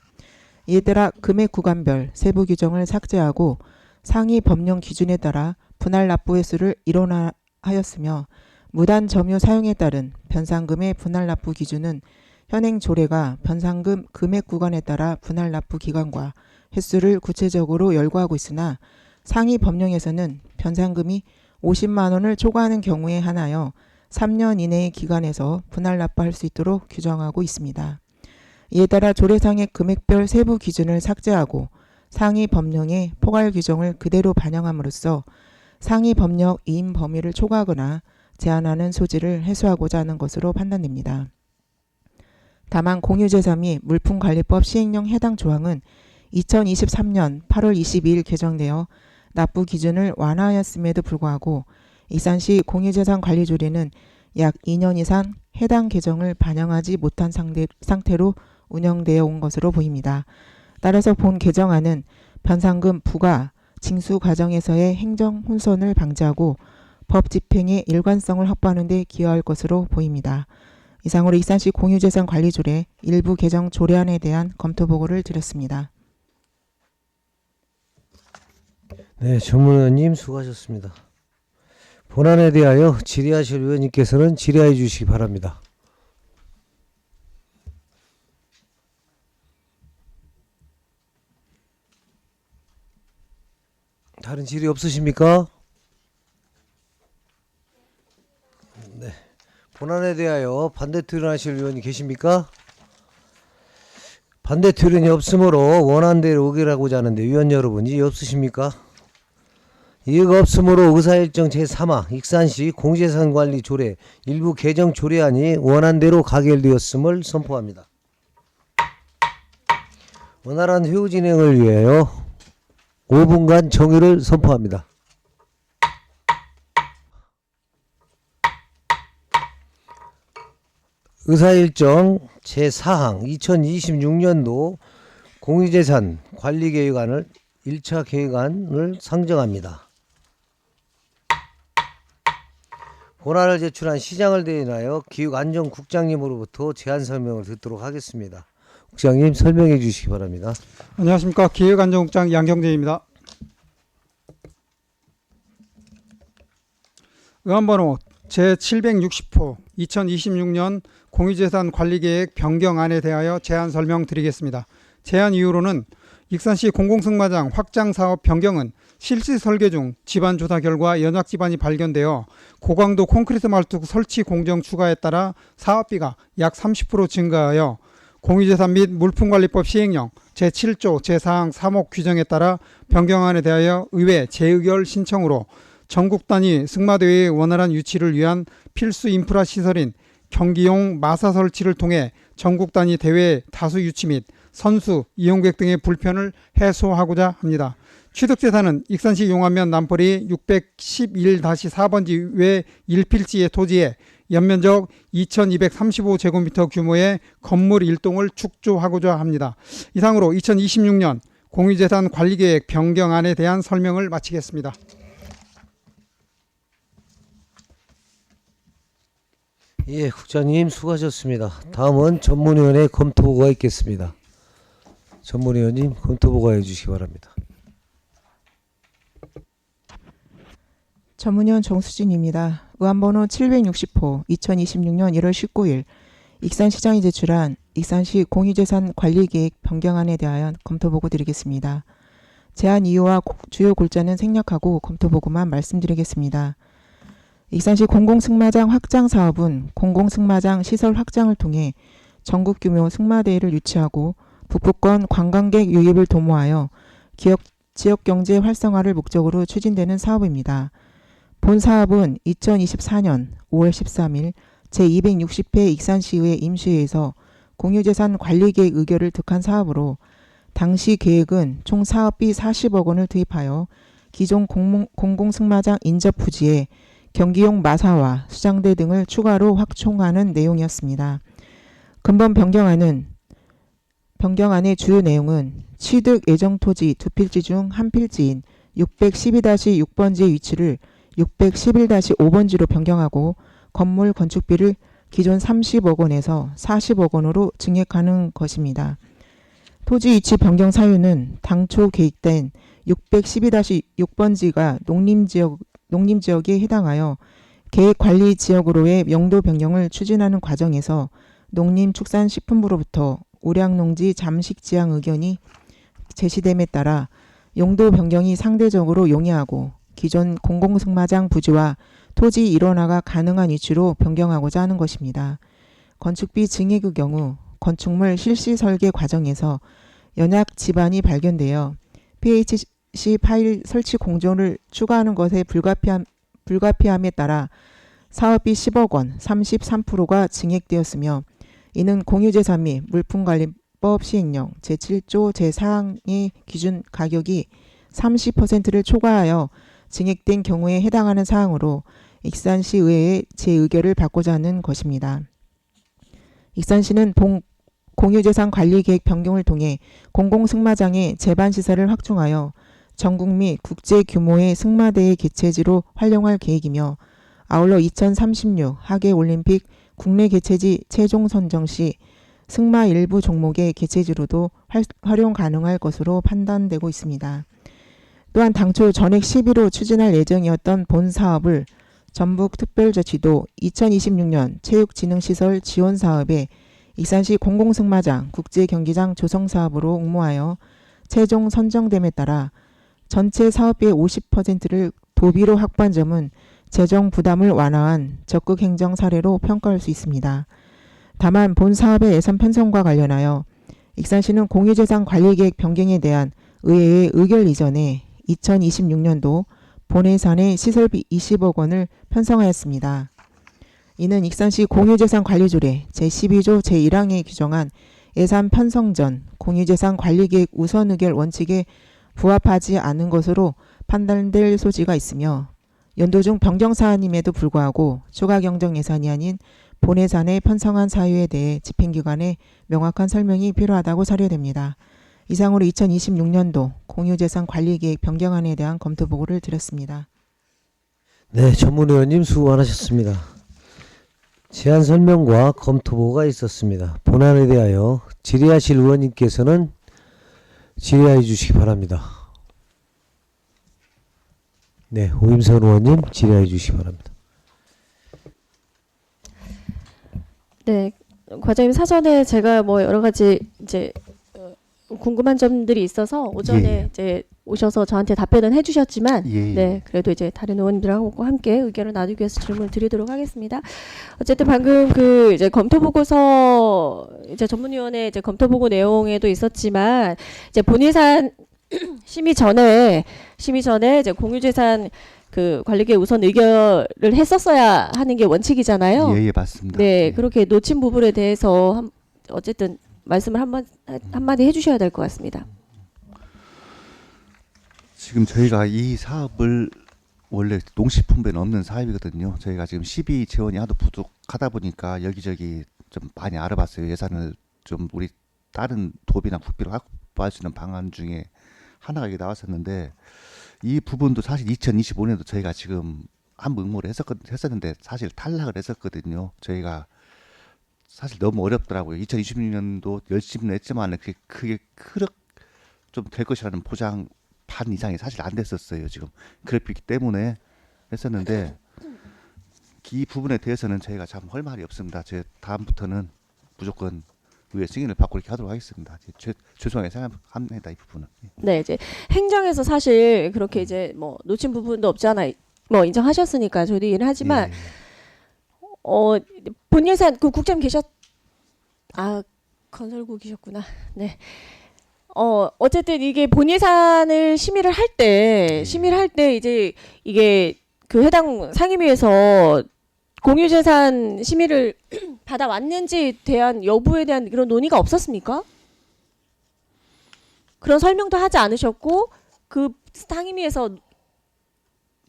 이에 따라 금액 구간별 세부 규정을 삭제하고 상위 법령 기준에 따라 분할 납부 횟수를 일원화하였으며 무단 점유 사용에 따른 변상금의 분할 납부 기준은 현행 조례가 변상금 금액 구간에 따라 분할 납부 기간과 횟수를 구체적으로 열거하고 있으나 상위 법령에서는 변상금이 50만 원을 초과하는 경우에 한하여 3년 이내의 기간에서 분할 납부할 수 있도록 규정하고 있습니다. 이에 따라 조례상의 금액별 세부 기준을 삭제하고 상위 법령의 포괄 규정을 그대로 반영함으로써 상위 법령 이임 범위를 초과하거나 제한하는 소지를 해소하고자 하는 것으로 판단됩니다. 다만 공유재산 및 물품관리법 시행령 해당 조항은 2023년 8월 22일 개정되어 납부 기준을 완화하였음에도 불구하고 익산시 공유재산 관리조례는 약 2년 이상 해당 개정을 반영하지 못한 상태로 운영되어 온 것으로 보입니다. 따라서 본 개정안은 변상금 부과 징수 과정에서의 행정 혼선을 방지하고 법 집행의 일관성을 확보하는 데 기여할 것으로 보입니다. 이상으로 익산시 공유재산 관리조례 일부 개정 조례안에 대한 검토 보고를 드렸습니다. 네, 전문위원님 수고하셨습니다. 본안에 대하여 질의하실 위원님께서는 질의해 주시기 바랍니다. 다른 질의 없으십니까? 네. 본안에 대하여 반대 토론하실 위원이 계십니까? 반대 토론이 없으므로 원안대로 의결하고자 하는데 위원 여러분 이의 없으십니까? 이의가 없으므로 의사일정 제3화 익산시 공재산관리 조례 일부 개정 조례안이 원안대로 가결되었음을 선포합니다. 원활한 회의 진행을 위하여 5분간 정의를 선포합니다. 의사일정 제4항 2026년도 공유재산 관리계획안을 1차 계획안을 상정합니다. 본안을 제출한 시장을 대행하여 기획안전국장님으로부터 제안 설명을 듣도록 하겠습니다. 국장님 설명해 주시기 바랍니다. 안녕하십니까. 기획안전국장 양경재입니다. 의안번호 제760호 2026년 공유재산 관리계획 변경안에 대하여 제안 설명드리겠습니다. 제안 이유로는 익산시 공공승마장 확장사업 변경은 실시 설계 중 집안 조사 결과 연약 집안이 발견되어 고강도 콘크리트 말뚝 설치 공정 추가에 따라 사업비가 약 30% 증가하여 공유재산 및 물품관리법 시행령 제7조 제4항 3호 규정에 따라 변경안에 대하여 의회 재의결 신청으로 전국 단위 승마대회의 원활한 유치를 위한 필수 인프라 시설인 경기용 마사 설치를 통해 전국 단위 대회 다수 유치 및 선수, 이용객 등의 불편을 해소하고자 합니다. 취득재산은 익산시 용안면 남포리 611-4번지 외 1필지의 토지에 연면적 2235제곱미터 규모의 건물 1동을 축조하고자 합니다. 이상으로 2026년 공유재산 관리계획 변경안에 대한 설명을 마치겠습니다. 예, 국장님 수고하셨습니다. 다음은 전문위원회 검토보고가 있겠습니다. 전문위원님 검토보고 해주시기 바랍니다. 전문위원 정수진입니다. 의안번호 760호 2026년 1월 19일 익산시장이 제출한 익산시 공유재산 관리계획 변경안에 대하여 검토보고 드리겠습니다. 제안 이유와 주요 골자는 생략하고 검토보고만 말씀드리겠습니다. 익산시 공공승마장 확장 사업은 공공승마장 시설 확장을 통해 전국 규모 승마대회를 유치하고 북부권 관광객 유입을 도모하여 지역경제 활성화를 목적으로 추진되는 사업입니다. 본 사업은 2024년 5월 13일 제260회 익산시의회 임시회에서 공유재산 관리계획 의결을 득한 사업으로 당시 계획은 총 사업비 40억 원을 투입하여 기존 공공승마장 인접 부지에 경기용 마사와 수장대 등을 추가로 확충하는 내용이었습니다. 근본 변경안의 주요 내용은 취득 예정 토지 두 필지 중 한 필지인 612-6번지의 위치를 611-5번지로 변경하고 건물 건축비를 기존 30억 원에서 40억 원으로 증액하는 것입니다. 토지 위치 변경 사유는 당초 계획된 612-6번지가 농림지역에 해당하여 계획관리지역으로의 용도 변경을 추진하는 과정에서 농림축산식품부로부터 우량농지 잠식지향 의견이 제시됨에 따라 용도 변경이 상대적으로 용이하고 기존 공공승마장 부지와 토지 일원화가 가능한 위치로 변경하고자 하는 것입니다. 건축비 증액의 경우 건축물 실시 설계 과정에서 연약 지반이 발견되어 PHC 파일 설치 공정을 추가하는 것에 불가피함에 따라 사업비 10억 원 33%가 증액되었으며 이는 공유재산 및 물품관리법 시행령 제7조 제4항의 기준 가격이 30%를 초과하여 증액된 경우에 해당하는 사항으로 익산시 의회의 재의결을 받고자 하는 것입니다. 익산시는 공유재산 관리계획 변경을 통해 공공승마장의 제반시설을 확충하여 전국 및 국제 규모의 승마대회 개최지로 활용할 계획이며 아울러 2036 하계올림픽 국내 개최지 최종 선정 시 승마 일부 종목의 개최지로도 활용 가능할 것으로 판단되고 있습니다. 또한 당초 전액 10위로 추진할 예정이었던 본 사업을 전북특별자치도 2026년 체육진흥시설 지원사업에 익산시 공공승마장 국제경기장 조성사업으로 응모하여 최종 선정됨에 따라 전체 사업비의 50%를 도비로 확보한 점은 재정 부담을 완화한 적극 행정 사례로 평가할 수 있습니다. 다만 본 사업의 예산 편성과 관련하여 익산시는 공유재산 관리계획 변경에 대한 의회의 의결 이전에 2026년도 본 예산의 시설비 20억 원을 편성하였습니다. 이는 익산시 공유재산 관리조례 제12조 제1항에 규정한 예산 편성 전 공유재산 관리계획 우선 의결 원칙에 부합하지 않은 것으로 판단될 소지가 있으며 연도 중 변경 사안임에도 불구하고 추가 경정 예산이 아닌 본 예산에 편성한 사유에 대해 집행기관의 명확한 설명이 필요하다고 사료됩니다. 이상으로 2026년도 공유재산 관리계획 변경안에 대한 검토보고를 드렸습니다. 네, 전문위원님 수고 많으셨습니다. 제안 설명과 검토보고가 있었습니다. 본안에 대하여 질의하실 의원님께서는 질의해 주시기 바랍니다. 네, 오임선 의원님 질의해 주시기 바랍니다. 네, 과장님 사전에 제가 뭐 여러 가지 이제 궁금한 점들이 있어서 오전에 예. 이제 오셔서 저한테 답변은 해주셨지만, 예. 네, 그래도 이제 다른 의원들하고 함께 의견을 나누기 위해서 질문을 드리도록 하겠습니다. 어쨌든 방금 그 이제 검토 보고서 이제 전문위원회 이제 검토 보고 내용에도 있었지만 이제 본예산 심의 전에 이제 공유재산 그 관리계 우선 의결을 했었어야 하는 게 원칙이잖아요. 예, 맞습니다. 네, 예. 그렇게 놓친 부분에 대해서 어쨌든 말씀을 한마디 해주셔야 될 것 같습니다. 지금 저희가 이 사업을 원래 농식품부에 없는 사업이거든요. 저희가 지금 12 재원이 하도 부족하다 보니까 여기저기 좀 많이 알아봤어요. 예산을 좀 우리 다른 도비나 국비로 확보할 수 있는 방안 중에 하나가 이게 나왔었는데 이 부분도 사실 2025년도 저희가 지금 한번 응모를 했었는데 사실 탈락을 했었거든요. 저희가 사실 너무 어렵더라고요. 2026년도 열심히 했지만 그게 좀 될 것이라는 보장 반 이상이 사실 안 됐었어요. 지금 그랬기 때문에 했었는데 이 부분에 대해서는 저희가 참 할 말이 없습니다. 제 다음부터는 무조건 의회 승인을 받고 이렇게 하도록 하겠습니다. 죄송하게 생각합니다. 이 부분은. 네, 이제 행정에서 사실 그렇게 이제 뭐 놓친 부분도 없지 않아 뭐 인정하셨으니까 저희도 이해를 하지만 본 예산 그 국장 건설국이셨구나. 네. 어쨌든 이게 본 예산을 심의를 할 때 이제 이게 그 해당 상임위에서 공유재산 심의를 받아왔는지에 대한 여부에 대한 그런 논의가 없었습니까? 그런 설명도 하지 않으셨고 그 상임위에서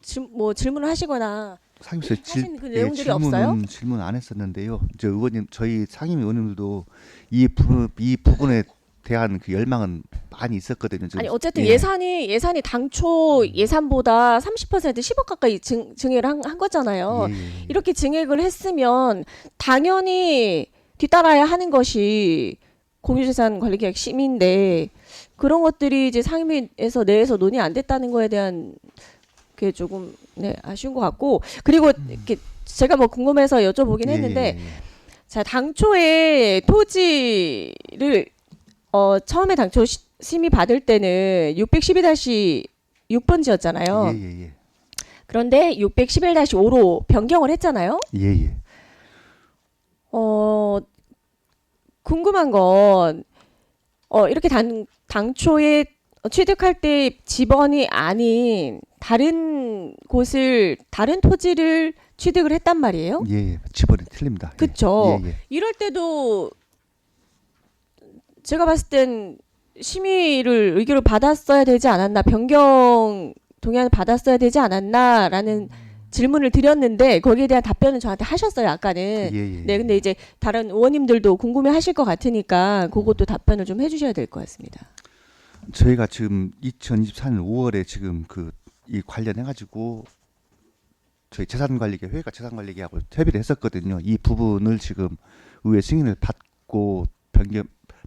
질문을 하시거나 상임위에서 하신 그 내용들이 없어요? 질문 안 했었는데요. 저 의원님 저희 상임위 의원님들도 이 부분에 대한 그 열망은 많이 있었거든요. 아니 어쨌든 예산이 당초 예산보다 30% 10억 가까이 증액을 한 거잖아요. 이렇게 증액을 했으면 당연히 뒤따라야 하는 것이 공유재산 관리계약 심의인데 그런 것들이 이제 상임위에서 내에서 논의 안 됐다는 거에 대한 게 조금 아쉬운 것 같고 그리고 이렇게 제가 뭐 궁금해서 여쭤보긴 했는데 자 당초에 토지를 처음에 당초 심의 받을 때는 612-6번지였잖아요. 그런데 611-5로 변경을 했잖아요. 궁금한 건 이렇게 당초에 취득할 때 지번이 아닌 다른 토지를 취득을 했단 말이에요. 지번이 틀립니다. 그렇죠. 이럴 때도 제가 봤을 땐 심의를 의결을 받았어야 되지 않았나, 변경 동의안을 받았어야 되지 않았나라는 질문을 드렸는데 거기에 대한 답변은 저한테 하셨어요. 아까는. 네, 근데 이제 다른 의원님들도 궁금해하실 것 같으니까 그것도 답변을 좀 해주셔야 될 것 같습니다. 저희가 지금 2024년 5월에 지금 이 관련해가지고 저희 회가 재산관리계약을 협의를 했었거든요. 이 부분을 지금 의회 승인을 받고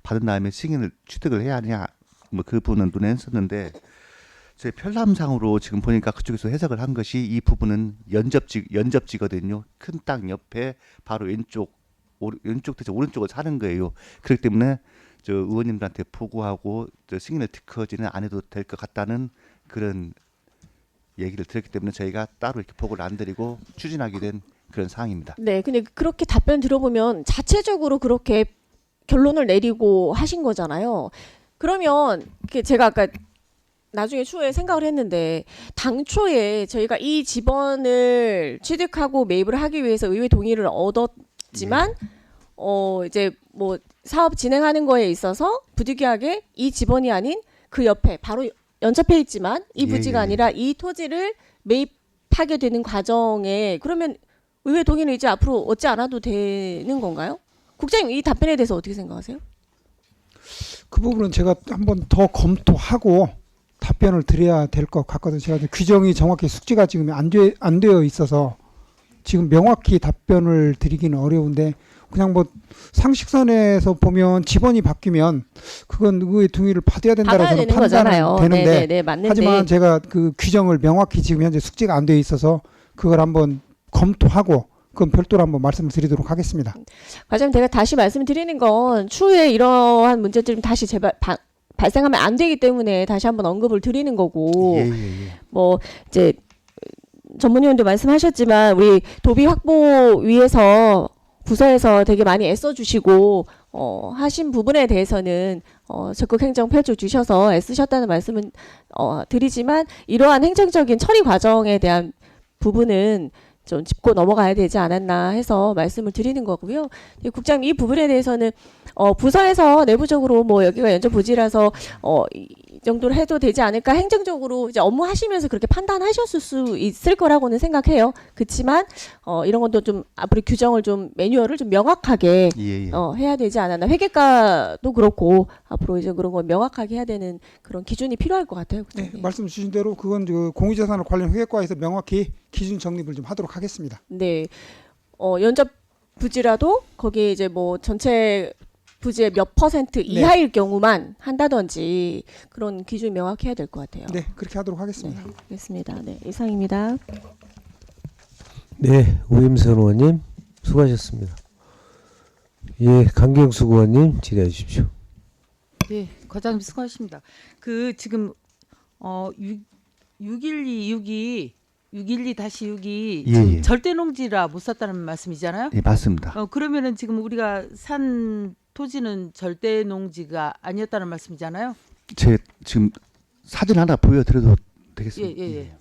받은 다음에 승인을 취득을 해야 하냐 뭐 그 부분은 논의했었는데 저희 편람상으로 지금 보니까 그쪽에서 해석을 한 것이 이 부분은 연접지거든요. 큰 땅 옆에 바로 왼쪽 대신 오른쪽을 사는 거예요. 그렇기 때문에 저 의원님들한테 보고하고 저 승인을 특허지는 안 해도 될 것 같다는 그런 얘기를 들었기 때문에 저희가 따로 이렇게 보고를 안 드리고 추진하게 된 그런 사항입니다. 네, 근데 그렇게 답변 들어보면 자체적으로 그렇게 결론을 내리고 하신 거잖아요. 그러면 제가 아까 나중에 추후에 생각을 했는데 당초에 저희가 이 지번을 취득하고 매입을 하기 위해서 의회 동의를 얻었지만 이제 뭐 사업 진행하는 거에 있어서 부득이하게 이 지번이 아닌 그 옆에 바로 연접해 있지만 이 부지가 아니라 이 토지를 매입하게 되는 과정에 그러면 의회 동의를 이제 앞으로 얻지 않아도 되는 건가요? 국장님 이 답변에 대해서 어떻게 생각하세요? 그 부분은 제가 한번 더 검토하고 답변을 드려야 될 것 같거든요. 제가 규정이 정확히 숙지가 지금 안 되어 있어서 지금 명확히 답변을 드리기는 어려운데 그냥 뭐 상식선에서 보면 지번이 바뀌면 그건 의회 동의를 받아야 된다라는 판단은 되는데 네, 맞는데. 하지만 제가 그 규정을 명확히 지금 현재 숙지가 안 되어 있어서 그걸 한번 검토하고 그건 별도로 한번 말씀을 드리도록 하겠습니다. 과장님 제가 다시 말씀드리는 건 추후에 이러한 문제들이 다시 발생하면 안 되기 때문에 다시 한번 언급을 드리는 거고 뭐 이제 전문위원도 말씀하셨지만 우리 도비 확보 위해서 부서에서 되게 많이 애써주시고 하신 부분에 대해서는 적극 행정 펼쳐주셔서 애쓰셨다는 말씀은 드리지만 이러한 행정적인 처리 과정에 대한 부분은 좀 짚고 넘어가야 되지 않았나 해서 말씀을 드리는 거고요. 국장님 이 부분에 대해서는 부서에서 내부적으로 뭐 여기가 연접 부지라서 이 정도로 해도 되지 않을까 행정적으로 이제 업무 하시면서 그렇게 판단하셨을 수 있을 거라고는 생각해요. 그렇지만 이런 것도 좀 앞으로 규정을 좀 매뉴얼을 좀 명확하게 예, 예. 해야 되지 않았나. 회계과도 그렇고 앞으로 이제 그런 걸 명확하게 해야 되는 그런 기준이 필요할 것 같아요. 네, 국장님. 말씀 주신 대로 그건 그 공유재산을 관련 회계과에서 명확히 기준 정립을 좀 하도록 하겠습니다. 네. 연접 부지라도 거기에 이제 뭐 전체 부지의 몇 % 이하일 경우만 한다든지 그런 기준이 명확해야 될 것 같아요. 네, 그렇게 하도록 하겠습니다. 네, 알겠습니다. 네, 이상입니다. 네, 오임선 의원님 수고하셨습니다. 예, 강경수 의원님 질의해 주십시오. 네, 과장님 수고하십니다. 그 지금 6126이 612-6이 예, 지금 예. 절대 농지라 못 샀다는 말씀이잖아요. 예, 맞습니다. 그러면은 지금 우리가 산 토지는 절대 농지가 아니었다는 말씀이잖아요. 제 지금 사진 하나 보여드려도 되겠습니까? 예.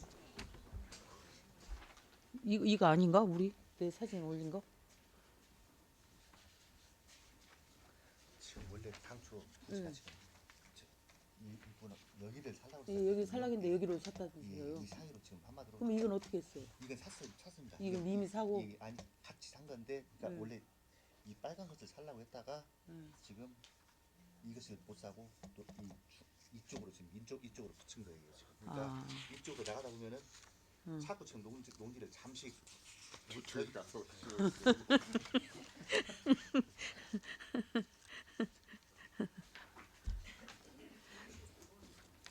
이거 아닌가? 우리 내 사진 올린 거? 지금 원래 당초 여기를 살라고 예, 여기 살락인데 여기로 샀다는 거예요. 이 사이로 지금 한마디로 그럼 이건 어떻게 했어요? 이건 샀습니다. 이건 이미 사고. 이게 아니 같이 산 건데 그러니까 원래 이 빨간 것을 살라고 했다가 지금 이것을 못 사고 또 이쪽으로 지금 이쪽으로 붙인 거예요 지금. 그러니까 이쪽으로 나가다 보면은 자꾸 지금 농지를 잠시 저희가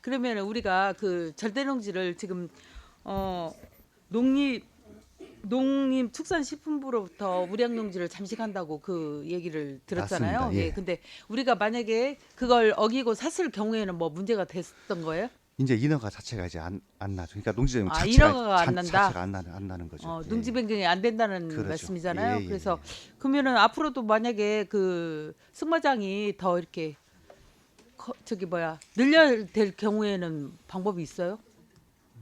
그러면 우리가 그 절대농지를 지금 농림축산식품부로부터 우량농지를 잠식한다고 그 얘기를 들었잖아요. 맞습니다. 예. 근데 우리가 만약에 그걸 어기고 샀을 경우에는 뭐 문제가 됐던 거예요? 이제 인허가 자체가 이제 안 나죠. 그러니까 농지점 자체가 인허가가 안 난다? 자체가 안 나는 거죠. 예. 농지 변경이 안 된다는 그렇죠. 말씀이잖아요. 예. 그래서 그러면은 앞으로도 만약에 그 승마장이 더 이렇게 늘려야 될 경우에는 방법이 있어요?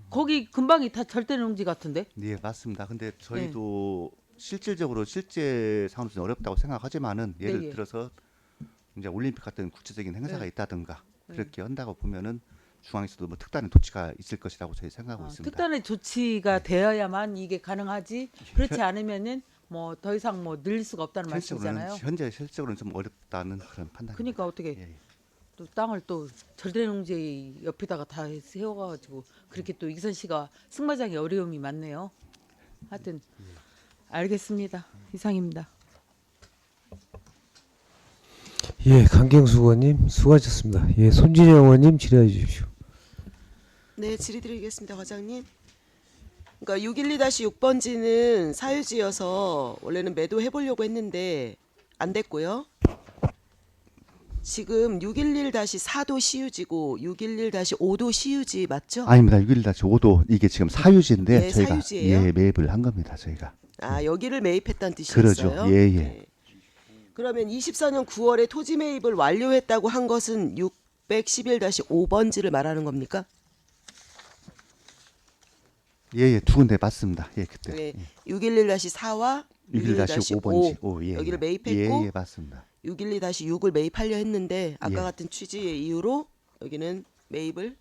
거기 근방이 다 절대 농지 같은데? 예, 맞습니다. 근데 저희도 실질적으로 실제 상황은 어렵다고 생각하지만은 예를 네, 예. 들어서 이제 올림픽 같은 국제적인 행사가 네. 있다든가 그렇게 한다고 보면은 중앙에서도 뭐 특단의 조치가 있을 것이라고 저희 생각하고 있습니다. 특단의 조치가 되어야만 이게 가능하지. 그렇지 않으면은 뭐 더 이상 뭐 늘릴 수가 없다는 말씀이잖아요. 현재 실질적으로는 좀 어렵다는 그런 판단입니다. 그러니까 어떻게 예. 또 땅을 또 절대농지 옆에다가 다 세워가지고 그렇게 또 익선 씨가 승마장에 어려움이 많네요. 하여튼 알겠습니다. 이상입니다. 예, 강경수 의원님 수고하셨습니다. 예, 손진영 의원님 질의해 주십시오. 네, 질의드리겠습니다, 과장님. 그러니까 612-6번지는 사유지여서 원래는 매도해보려고 했는데 안 됐고요. 지금 611-4도 시유지고 611-5도 시유지 맞죠? 아닙니다. 6.1-5도 이게 지금 사유지인데 네, 저희가 사유지예요? 매입을 한 겁니다. 저희가. 아, 여기를 매입했다는 뜻이었어요? 그러죠. 예. 네. 그러면 24년 9월에 토지 매입을 완료했다고 한 것은 611-5번지를 말하는 겁니까? 예, 두 군데 맞습니다. 예, 그때. 네. 611-4와 6.1-5번지. 예. 여기를 매입했고 예, 맞습니다. 612-6을 매입하려 했는데 아까 예. 같은 취지의 이유로 여기는 매입을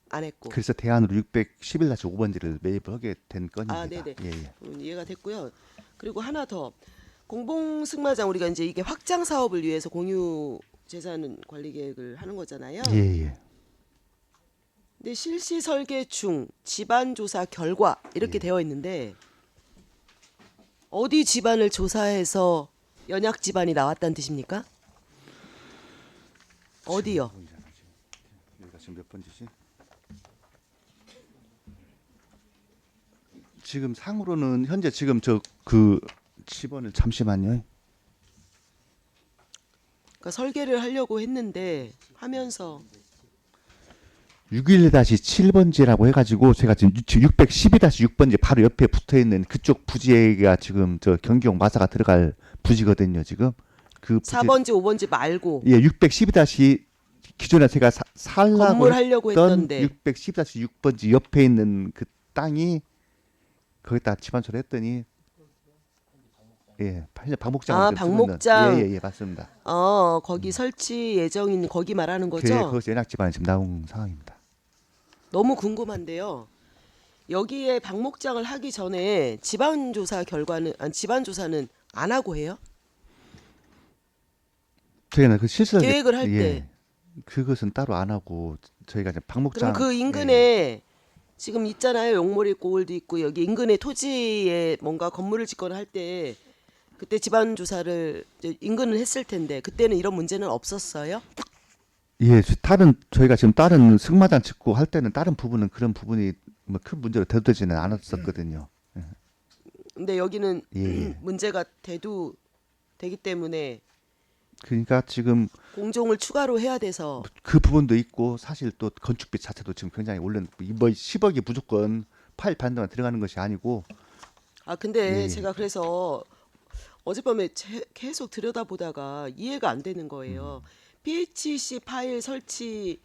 안 했고. 그래서 대안으로 611-5번지를 매입을 하게 된 건입니다. 아, 네네. 예. 이해가 됐고요. 그리고 하나 더 공봉승마장 우리가 이제 이게 확장 사업을 위해서 공유 재산 관리 계획을 하는 거잖아요. 예. 근데 실시 설계 중 집안 조사 결과 이렇게 되어 있는데 어디 집안을 조사해서 연약 집안이 나왔다는 뜻입니까? 어디요? 여기가 지금 몇 번지지? 지금 상으로는 현재 지금 저 그 집원을 잠시만요. 그러니까 설계를 하려고 했는데 하면서 611-7번지라고 해가지고 제가 지금 612-6번지 바로 옆에 붙어 있는 그쪽 부지가 지금 저 경기용 마사가 들어갈 부지거든요. 지금 그 부지 4번지 5번지 말고 예, 612- 기존에 제가 살라고 건물 하려고 했던 했던데 612-6번지 옆에 있는 그 땅이 거기다 집안소를 했더니 예, 현재 방목장. 아, 방목장. 예, 맞습니다. 거기 설치 예정인 거기 말하는 거죠? 그것이 연약 지반에 지금 나온 상황입니다. 너무 궁금한데요. 여기에 방목장을 하기 전에 집안 조사는 안 하고 해요? 저희는 그 실수를 계획을 할 때. 그것은 따로 안 하고 저희가 이제 방목장. 그럼 그 인근에 지금 있잖아요. 용모리 고을도 있고 여기 인근의 토지에 뭔가 건물을 짓거나 할 때 그때 집안 조사를 인근은 했을 텐데 그때는 이런 문제는 없었어요? 예, 저희가 지금 다른 승마장 짓고 할 때는 다른 부분은 그런 부분이 뭐 큰 문제로 대두되지는 않았었거든요. 근데 여기는 예. 문제가 되기 때문에 그러니까 지금 공종을 추가로 해야 돼서 그 부분도 있고 사실 또 건축비 자체도 지금 굉장히 올른 뭐 10억이 무조건 파일 반대만 들어가는 것이 아니고. 근데 예. 제가 그래서 어젯밤에 계속 들여다보다가 이해가 안 되는 거예요. PHC 파일 설치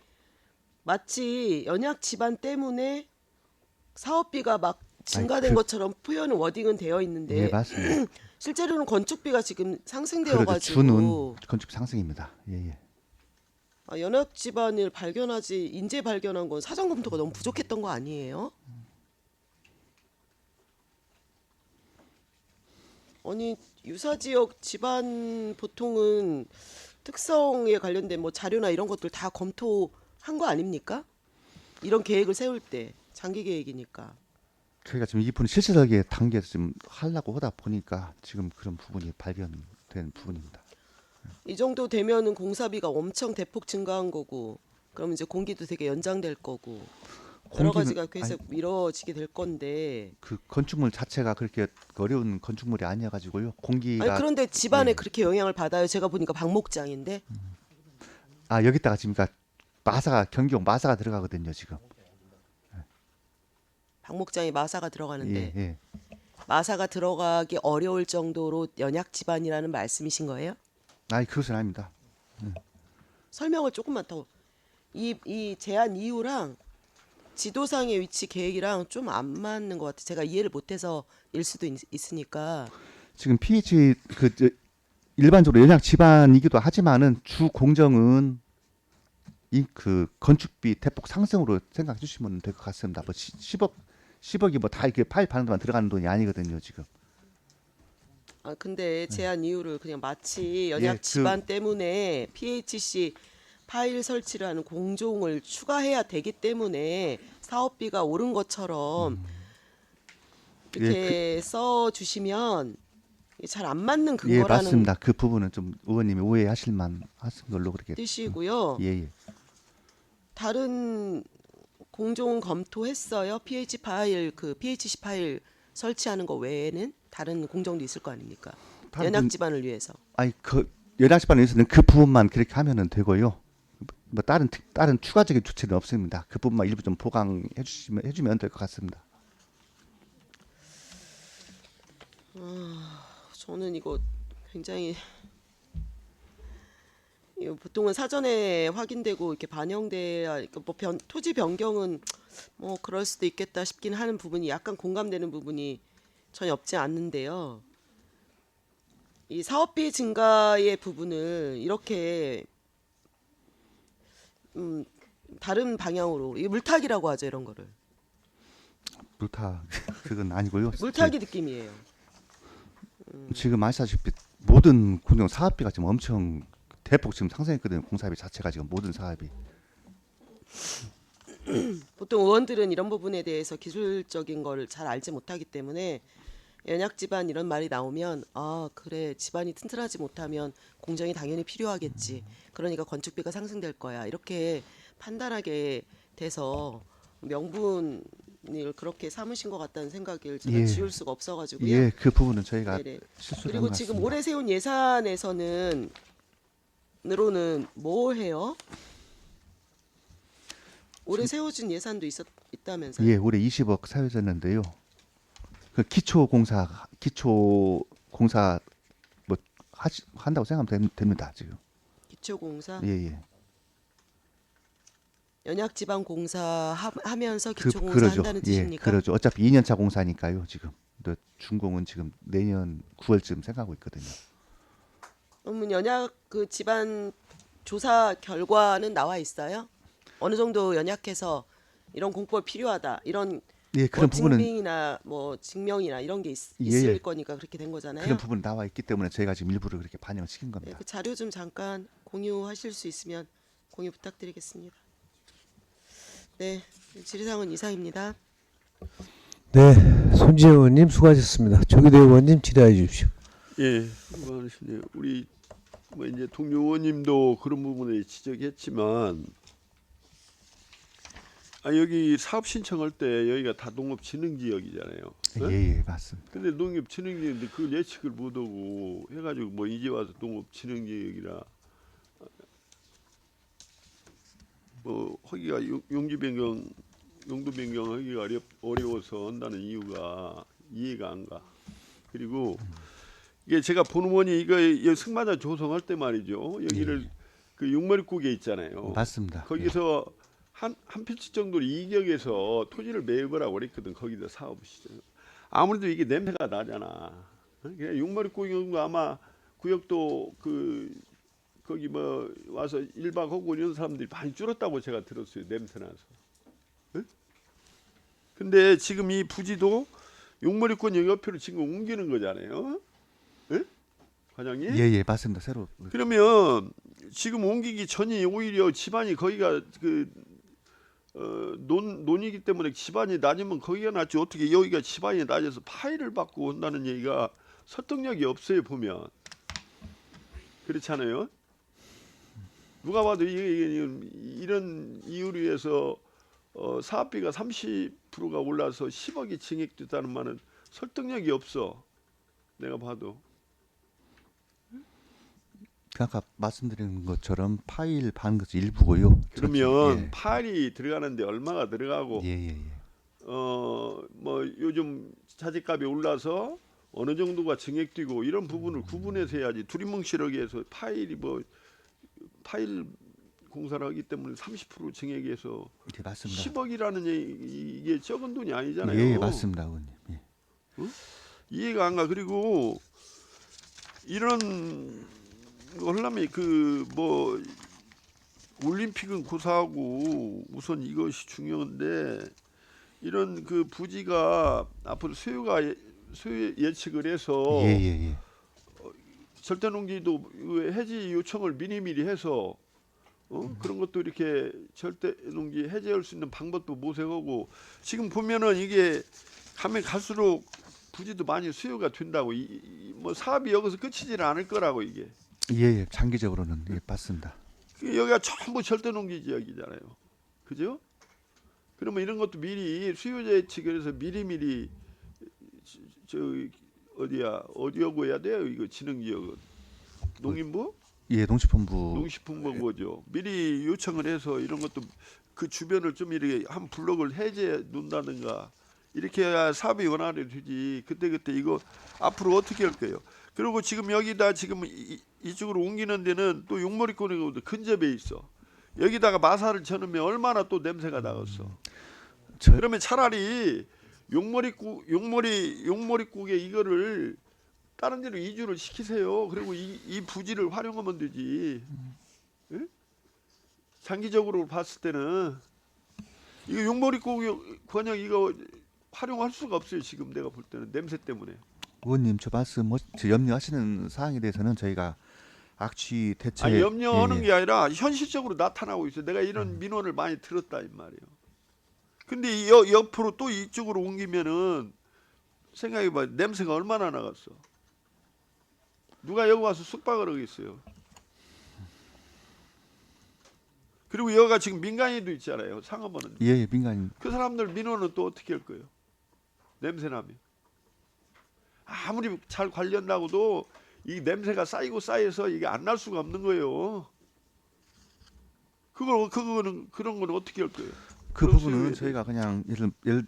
마치 연약 집안 때문에 사업비가 막 증가된 것처럼 표현은 워딩은 되어 있는데 예, 맞습니다. 실제로는 건축비가 지금 상승되어 그래도 가지고 주는 건축비 상승입니다. 예. 연합 집안을 인재 발견한 건 사전 검토가 너무 부족했던 거 아니에요? 아니 유사 지역 집안 보통은 특성에 관련된 뭐 자료나 이런 것들 다 검토한 거 아닙니까? 이런 계획을 세울 때 장기 계획이니까. 저희가 지금 이 부분 실질적인 단계에서 지금 하려고 하다 보니까 지금 그런 부분이 발견된 부분입니다. 이 정도 되면은 공사비가 엄청 대폭 증가한 거고, 그럼 이제 공기도 되게 연장될 거고, 여러 가지가 계속 이루어지게 될 건데. 그 건축물 자체가 그렇게 어려운 건축물이 아니어가지고요. 공기가. 그런데 집안에 그렇게 영향을 받아요. 제가 보니까 방목장인데. 여기다가 지금 경기용 마사가 들어가거든요 지금. 방목장에 마사가 들어가는데 예. 마사가 들어가기 어려울 정도로 연약 집안이라는 말씀이신 거예요? 그것은 아닙니다. 설명을 조금만 더. 이 제안 이유랑 지도상의 위치 계획이랑 좀 안 맞는 것 같아요. 제가 이해를 못해서 일 수도 있으니까. 지금 PH 일반적으로 연약 집안이기도 하지만은 주 공정은 그 건축비 대폭 상승으로 생각해 주시면 될 것 같습니다. 뭐 10억이 뭐 다 이렇게 파일 파는 데만 들어가는 돈이 아니거든요 지금. 근데 제안 이유를 그냥 마치 연약 집안 때문에 PHC 파일 설치를 하는 공종을 추가해야 되기 때문에 사업비가 오른 것처럼 이렇게 써 주시면 잘 안 맞는 근거라는. 예, 맞습니다. 그 부분은 좀 의원님이 오해하실 만한 걸로 그렇게 뜻이고요. 예. 다른 공종 검토했어요? PHC 파일 설치하는 거 외에는 다른 공정도 있을 거 아닙니까? 연약 집안을 위해서. 그 연약 집안을 위해서는 그 부분만 그렇게 하면은 되고요. 뭐 다른 추가적인 조치는 없습니다. 그 부분만 일부 좀 보강해 주면 될 것 같습니다. 저는 이거 굉장히 보통은 사전에 확인되고 이렇게 반영돼야 뭐 토지 변경은 뭐 그럴 수도 있겠다 싶긴 하는 부분이 약간 공감되는 부분이 전혀 없지 않는데요. 이 사업비 증가의 부분을 이렇게 다른 방향으로 이 물타기라고 하죠, 이런 거를. 물타 그건 아니고요. 물타기 느낌이에요. 지금 아시다시피 모든 공정 사업비가 지금 엄청 대폭 지금 상승했거든요. 공사비 자체가 지금 모든 사업이. 보통 의원들은 이런 부분에 대해서 기술적인 걸 잘 알지 못하기 때문에 연약 집안 이런 말이 나오면 그래 집안이 튼튼하지 못하면 공정이 당연히 필요하겠지. 그러니까 건축비가 상승될 거야. 이렇게 판단하게 돼서 명분을 그렇게 삼으신 것 같다는 생각을 제가 지울 수가 없어가지고요. 예, 그 부분은 저희가 실수를 그리고 지금 올해 세운 예산에서는 뭐 해요? 올해 세워진 예산도 있다면서요? 예, 올해 20억 사용했는데요. 그 기초 공사 뭐 한다고 생각하면 됩니다 지금. 기초 공사? 예. 연약 지방 공사 하면서 기초 공사 그러죠. 한다는 뜻입니까? 그러죠. 어차피 2년차 공사니까요 지금. 또 준공은 지금 내년 9월쯤 생각하고 있거든요. 그러면 연약 그 집안 조사 결과는 나와 있어요? 어느 정도 연약해서 이런 공법이 필요하다. 이런 예, 그런 뭐 부분은 증빙이나 뭐 증명이나 이런 게 예, 있을 예. 거니까 그렇게 된 거잖아요. 그런 부분이 나와 있기 때문에 저희가 지금 일부러 그렇게 반영을 시킨 네, 겁니다. 그 자료 좀 잠깐 공유하실 수 있으면 공유 부탁드리겠습니다. 네, 질의사항은 이상입니다. 네, 손지혜 의원님 수고하셨습니다. 조기대 의원님 질의해 주십시오. 예, 수고하시네요. 우리 뭐 이제 동료 의원님도 그런 부분에 지적했지만, 여기 사업 신청할 때 여기가 다 농업진흥지역이잖아요. 네? 예, 맞습니다. 근데 농업진흥지역인데 그걸 예측을 못하고 해가지고 뭐 이제 와서 농업진흥지역이라 뭐 하기가 용지 변경, 용도 변경하기가 어려워서 한다는 이유가 이해가 안 가. 그리고 이게 제가 본의원이 이거 승마자 조성할 때 말이죠. 여기를 그 육머리국에 있잖아요. 맞습니다. 거기서 한 필지 정도를 이격해서 토지를 매입을 하고 그랬거든. 거기다 사업을 시작. 아무래도 이게 냄새가 나잖아. 그냥 육머리국이 아마 구역도 거기 뭐 와서 1박 하고 이런 사람들이 많이 줄었다고 제가 들었어요. 냄새 나서. 근데 지금 이 부지도 용머리권 옆으로 지금 옮기는 거잖아요. 예? 과장님? 예, 맞습니다. 새로. 그러면 지금 옮기기 전에 오히려 집안이 거기가 논이기 때문에 집안이 낮으면 거기가 낫지 어떻게 여기가 집안이 낮아서 파일을 받고 온다는 얘기가 설득력이 없어요. 보면 그렇잖아요. 누가 봐도 이런 이유로 해서 사업비가 30%가 올라서 10억이 증액됐다는 말은 설득력이 없어. 내가 봐도. 아까 말씀드린 것처럼 파일 반 것이 일부고요. 그러면 예. 파일이 들어가는데 얼마가 들어가고 예. 뭐 요즘 자재값이 올라서 어느 정도가 증액되고 이런 부분을 구분해서 해야지. 두리뭉실하게 해서 파일 공사를 하기 때문에 30% 증액해서 예, 맞습니다. 10억이라는 이게 적은 돈이 아니잖아요. 예, 맞습니다, 의원님. 예. 이해가 안 가. 그리고 이런 거 하려면 뭐 올림픽은 고사하고 우선 이것이 중요한데 이런 그 부지가 앞으로 수요 예측을 해서 예. 절대농지도 해지 요청을 미리미리 해서 그런 것도 이렇게 절대농지 해제할 수 있는 방법도 모색하고 지금 보면은 이게 가면 갈수록 부지도 많이 수요가 된다고 뭐 사업이 여기서 끝이지는 않을 거라고 이게. 예, 장기적으로는 예, 맞습니다. 여기가 전부 절대농지 지역이잖아요. 그죠? 그러면 이런 것도 미리 수요 예측을 해서 미리미리 어디하고 해야 돼요? 이거 진흥지역은 농림부? 예, 농식품부. 농식품부 뭐죠? 미리 요청을 해서 이런 것도 그 주변을 좀 이렇게 한 블록을 해제 놓는다든가 이렇게 해야 사업이 원활히 되지. 그때 이거 앞으로 어떻게 할 거예요? 그리고 지금 여기다 지금 이쪽으로 옮기는 데는 또 용머리권에 근접해 있어. 여기다가 마사를 쳐놓으면 얼마나 또 냄새가 나겠어. 그러면 차라리 용머리국에 이거를 다른 데로 이주를 시키세요. 그리고 이 부지를 활용하면 되지. 예? 장기적으로 봤을 때는 이거 용머리국 권역 이거 활용할 수가 없어요. 지금 내가 볼 때는 냄새 때문에. 의원님 저 염려하시는 사항에 대해서는 저희가 악취 대책 염려하는 게 아니라 현실적으로 나타나고 있어요. 내가 이런 민원을 많이 들었다 이 말이에요. 근데 옆으로 또 이쪽으로 옮기면은 생각해봐. 냄새가 얼마나 나갔어. 누가 여기 와서 숙박을 하겠어요. 그리고 여기가 지금 민간인도 있잖아요. 상업원은. 예, 민간인. 그 사람들 민원은 또 어떻게 할 거예요? 냄새 나면. 아무리 잘 관리한다고도 이 냄새가 쌓여서 이게 안 날 수가 없는 거예요. 그런 건 어떻게 할 거예요? 그 부분은 저희가 그냥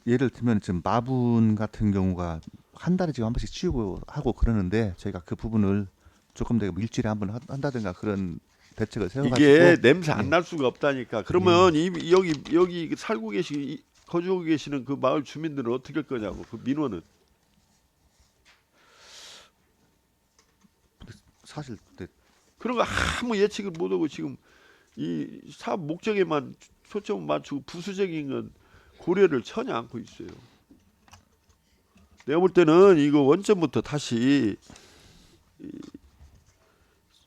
예를 들면 지금 마분 같은 경우가 한 달에 지금 한 번씩 치우고 하고 그러는데 저희가 그 부분을 조금 더 일주일에 한 번 한다든가 그런 대책을 세워가지고 이게 냄새 안 날 수가 없다니까. 그러면 여기 살고 거주하고 계시는 그 마을 주민들은 어떻게 할 거냐고. 그 민원은 사실 네, 그런 거 아무 예측을 못하고 지금 이 사업 목적에만 초점을 맞추고 부수적인 건 고려를 전혀 않고 있어요. 내가 볼 때는 이거 원점부터 다시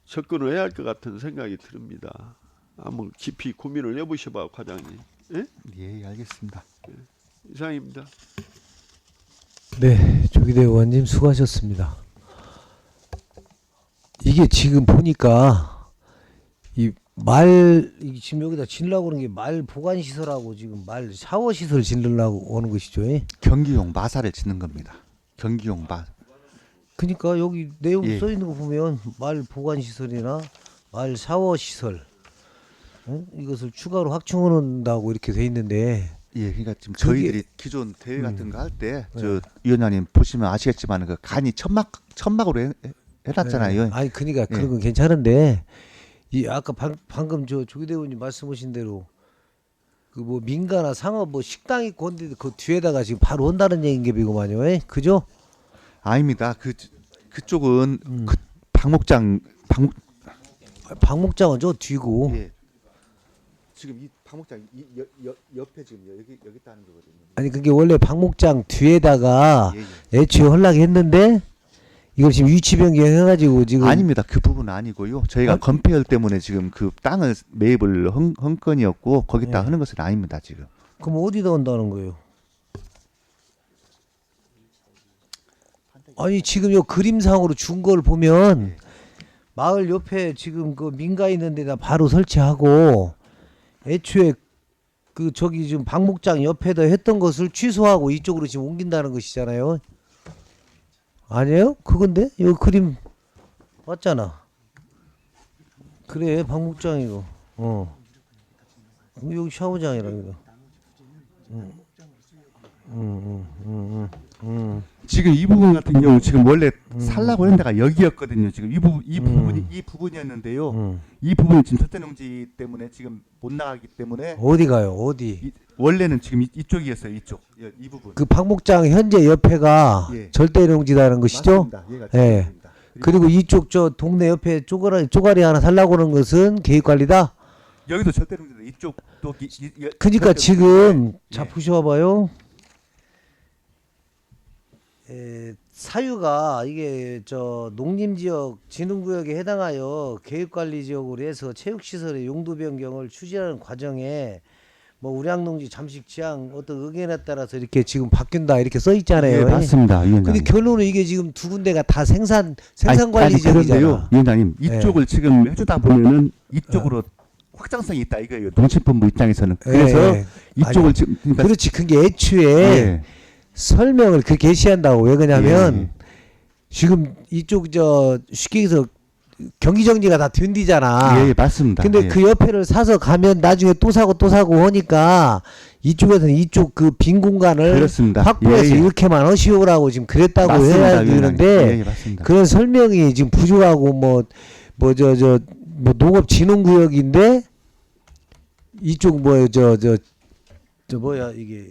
접근을 해야 할 것 같은 생각이 듭니다. 한번 깊이 고민을 해보셔봐, 과장님. 예? 예, 알겠습니다. 이상입니다. 네, 조기대 의원님 수고하셨습니다. 이게 지금 보니까 지금 여기다 짓려고 그런 게 말 보관 시설하고 지금 말 샤워 시설 짓려고 오는 것이죠. 예? 경기용 마사를 짓는 겁니다. 경기용 마. 그러니까 여기 내용 예. 써 있는 거 보면 말 보관 시설이나 말 샤워 시설 이것을 추가로 확충한다고 이렇게 돼 있는데 예, 그러니까 지금 그게- 저희들이 기존 대회 같은 거 할 때 저 위원장님 보시면 아시겠지만 그 간이 천막으로 해놨잖아요. 아니 그러니까 예. 그런 건 괜찮은데 이 아까 방금 저 조기대 의원님 말씀하신 대로 그 뭐 민가나 상업 뭐 식당 있고 한데 그 뒤에다가 지금 바로 온다는 얘기인 게 비고만요. 예? 그죠? 아닙니다. 그쪽은 그 방목장은 저 뒤고 예. 지금 이 방목장 옆에 지금 여기 있다는 거거든요. 아니 그게 원래 박목장 뒤에다가 예, 애초에 하려고 했는데 이걸 지금 위치 변경해가지고 지금 아닙니다. 그 부분은 아니고요. 저희가 건폐율 때문에 지금 그 땅을 매입을 헌건이었고 거기다 예. 하는 것은 아닙니다. 지금. 그럼 어디다 온다는 거예요? 아니 지금 요 그림상으로 준 걸 보면 마을 옆에 지금 그 민가 있는 데다 바로 설치하고 애초에 그 저기 지금 박목장 옆에다 했던 것을 취소하고 이쪽으로 지금 옮긴다는 것이잖아요. 아니에요? 그건데? 요 그림 맞잖아. 그래 박목장이고. 여기 샤워장이라 이거. 지금 이 부분 같은 경우 지금 원래 살라고 했는 데가 여기였거든요. 지금 이 부분이었는데요. 이 부분이 지금 절대농지 때문에 지금 못 나가기 때문에 어디 가요? 어디? 원래는 지금 이쪽이었어요. 이 부분. 그 박목장 현재 옆에가 예. 절대농지라는 것이죠? 맞습니다. 얘가 예. 절대농지입니다. 그리고 이쪽 저 동네 옆에 쪼가리 하나 살라고 하는 것은 계획관리다? 여기도 절대농지인데 이쪽도 그러니까 지금 자 보셔봐요. 사유가 이게 저 농림지역 진흥구역에 해당하여 계획관리지역으로 해서 체육시설의 용도 변경을 추진하는 과정에 뭐 우량농지 잠식 지향 어떤 의견에 따라서 이렇게 지금 바뀐다 이렇게 써 있잖아요. 예, 맞습니다, 위원장님. 근데 결론은 이게 지금 두 군데가 다 생산 그런데요, 관리지역이잖아. 위원장님 이쪽을 지금 해주다 보면은 이쪽으로 확장성이 있다 이거예요. 농식품부 입장에서는. 그래서 이쪽을 지금 그러니까 그렇지. 그게 애초에 예. 설명을 그렇게 게시한다고. 왜 그러냐면 예. 지금 이쪽 저 쉽게 얘기해서 경기정지가 다 된디잖아. 예, 맞습니다. 근데 예. 그 옆에를 사서 가면 나중에 또 사고 하니까 이쪽에서는 이쪽 그 빈 공간을 그렇습니다. 확보해서 예, 예. 이렇게만 하시오라고 지금 그랬다고 맞습니다, 해야 위원장님. 되는데 예, 맞습니다. 그런 설명이 지금 부족하고 뭐 농업진흥구역인데 이쪽 뭐야 이게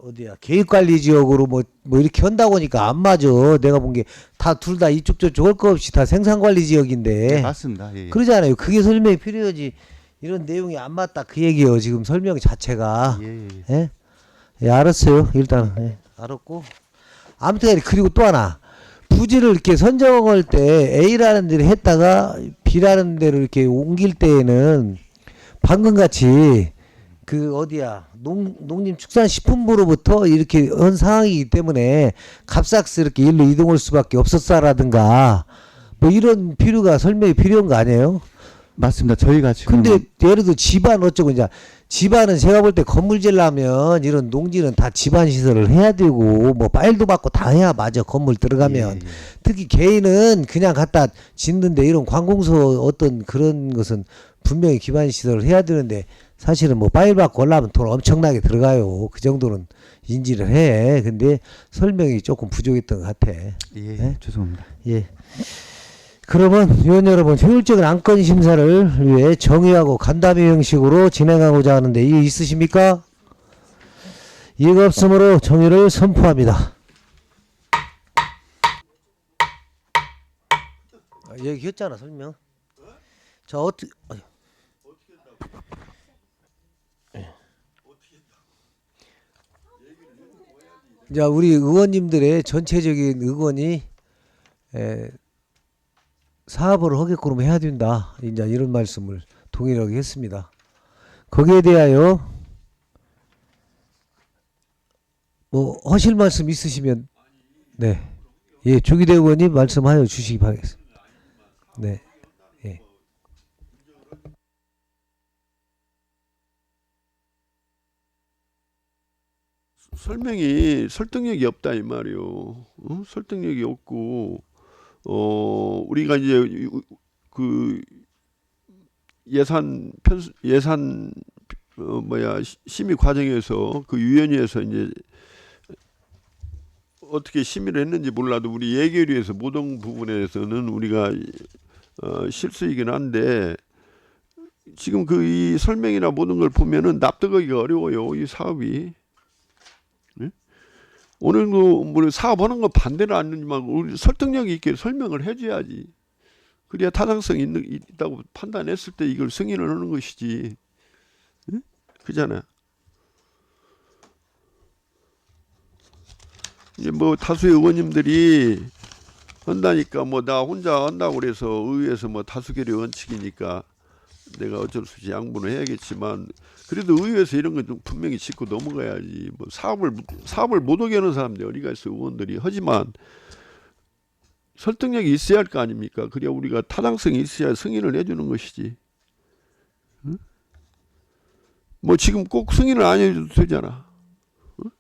어디야 계획관리지역으로 뭐 이렇게 한다고 하니까 안 맞아. 내가 본 게 다 둘 다 이쪽 저쪽 할 거 없이 다 생산관리지역인데 예, 맞습니다. 예, 예. 그러잖아요. 그게 설명이 필요하지. 이런 내용이 안 맞다 그 얘기예요. 지금 설명 자체가. 예, 예. 예? 예, 알았어요. 일단 예, 알았고. 아무튼 그리고 또 하나 부지를 이렇게 선정할 때 A라는 데를 했다가 B라는 데로 이렇게 옮길 때에는 방금 같이 그 어디야 농림축산식품부로부터 이렇게 한 상황이기 때문에 갑작스럽게 일로 이동할 수밖에 없었다라든가 뭐 이런 필요가 설명이 필요한 거 아니에요? 맞습니다. 저희가 지금 근데 예를 들어 집안 어쩌고 이제 집안은 제가 볼 때 건물 지으려면 이런 농지는 다 집안 시설을 해야 되고 뭐 파일도 받고 다 해야 맞아 건물 들어가면 예, 예. 특히 개인은 그냥 갖다 짓는데 이런 관공서 어떤 그런 것은 분명히 기반 시설을 해야 되는데 사실은 뭐 파일 받고 올라면 돈 엄청나게 들어가요. 그 정도는 인지를 해. 근데 설명이 조금 부족했던 것 같아. 예, 네? 죄송합니다. 예. 그러면 위원 여러분 효율적인 안건 심사를 위해 정의하고 간담회 형식으로 진행하고자 하는데 이해 있으십니까? 이해가 없으므로 정의를 선포합니다. 얘기했잖아 설명. 자 어떻게 자 우리 의원님들의 전체적인 의견이 사업을 하게끔 해야 된다. 이제 이런 말씀을 동일하게 했습니다. 거기에 대하여 뭐 하실 말씀 있으시면 네, 예 조기대 의원님 말씀하여 주시기 바라겠습니다. 네, 예. 설명이 설득력이 없다 이 말이요. 설득력이 없고 우리가 이제 그 예산 심의 과정에서 그 위원회에서 이제 어떻게 심의를 했는지 몰라도 우리 예결위에서 모든 부분에서는 우리가 실수이긴 한데 지금 그 이 설명이나 모든 걸 보면은 납득하기가 어려워요. 이 사업이. 네? 오늘 뭐 사업하는 거 반대는 안 하지만 우리 설득력 있게 설명을 해줘야지. 그래야 타당성이 있다고 판단했을 때 이걸 승인을 하는 것이지. 네? 그잖아. 이제 뭐 다수의 의원님들이 한다니까 뭐 나 혼자 한다고 그래서 의회에서 뭐 다수결의 원칙이니까 내가 어쩔 수 없이 양보는 해야겠지만 그래도 의회에서 이런 건 좀 분명히 짚고 넘어가야지. 뭐 사업을 못 오게 하는 사람들이 어디가 있어 의원들이. 하지만 설득력이 있어야 할 거 아닙니까? 그래야 우리가 타당성이 있어야 승인을 해주는 것이지. 응? 뭐 지금 꼭 승인을 안 해줘도 되잖아. 응?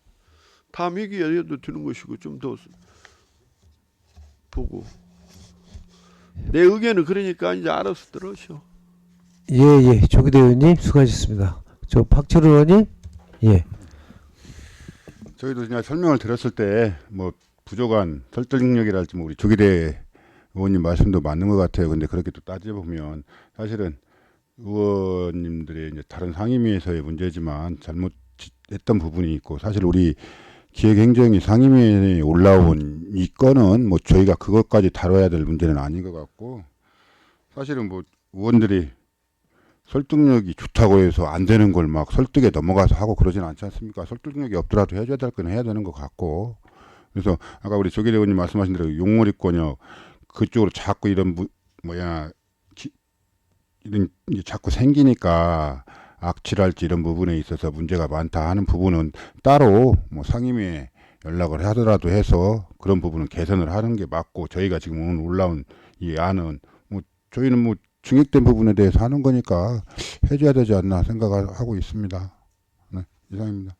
다음 회기에 해도 되는 것이고 좀 더 보고. 내 의견은 그러니까 이제 알아서 들으셔. 예, 조기대 의원님 수고하셨습니다. 저 박철우 의원님, 예. 저희도 그냥 설명을 들었을 때 뭐 부족한 설득력이랄지 뭐 우리 조기대 의원님 말씀도 맞는 것 같아요. 근데 그렇게 또 따져보면 사실은 의원님들의 이제 다른 상임위에서의 문제지만 잘못했던 부분이 있고 사실 우리 기획행정위 상임위에 올라온 이 건은 뭐 저희가 그것까지 다뤄야 될 문제는 아닌 것 같고 사실은 뭐 의원들이 설득력이 좋다고 해서 안 되는 걸 막 설득에 넘어가서 하고 그러진 않지 않습니까? 설득력이 없더라도 해줘야 될 건 해야 되는 것 같고 그래서 아까 우리 조기대 의원님 말씀하신 대로 용머리권역 그쪽으로 자꾸 이런 이런 이제 자꾸 생기니까 악취랄지 이런 부분에 있어서 문제가 많다 하는 부분은 따로 뭐 상임위에 연락을 하더라도 해서 그런 부분은 개선을 하는 게 맞고 저희가 지금 오늘 올라온 이 안은 뭐 저희는 뭐 증액된 부분에 대해서 하는 거니까 해줘야 되지 않나 생각하고 있습니다. 네, 이상입니다.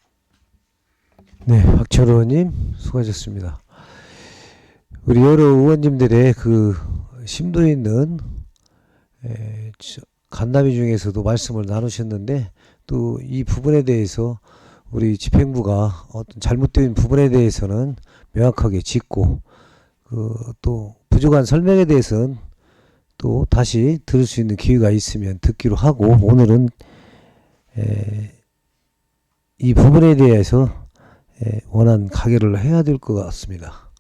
네, 박철우 의원님 수고하셨습니다. 우리 여러 의원님들의 그 심도 있는 간담회 중에서도 말씀을 나누셨는데 또 이 부분에 대해서 우리 집행부가 어떤 잘못된 부분에 대해서는 명확하게 짚고 그 또 부족한 설명에 대해서는 또 다시 들을 수 있는 기회가 있으면 듣기로 하고 오늘은 이 부분에 대해서 원한 가결을 해야 될 것 같습니다.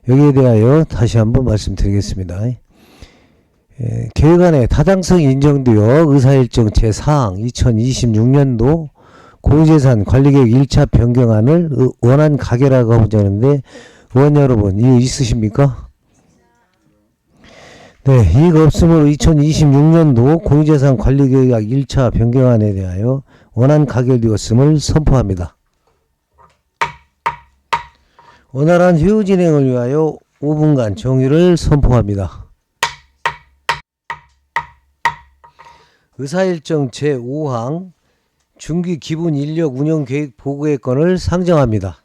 여기에 대하여 다시 한번 말씀드리겠습니다. 계획안에 타당성이 인정되어 의사일정 제4항 2026년도 공유재산 관리계획 1차 변경안을 원안 가결하고자 하는데 의원 여러분 이의 있으십니까? 네, 이의가 없으므로 2026년도 공유재산 관리계획 1차 변경안에 대하여 원안 가결되었음을 선포합니다. 원활한 회의 진행을 위하여 5분간 정의를 선포합니다. 의사일정 제5항 중기 기본 인력 운영 계획 보고의 건을 상정합니다.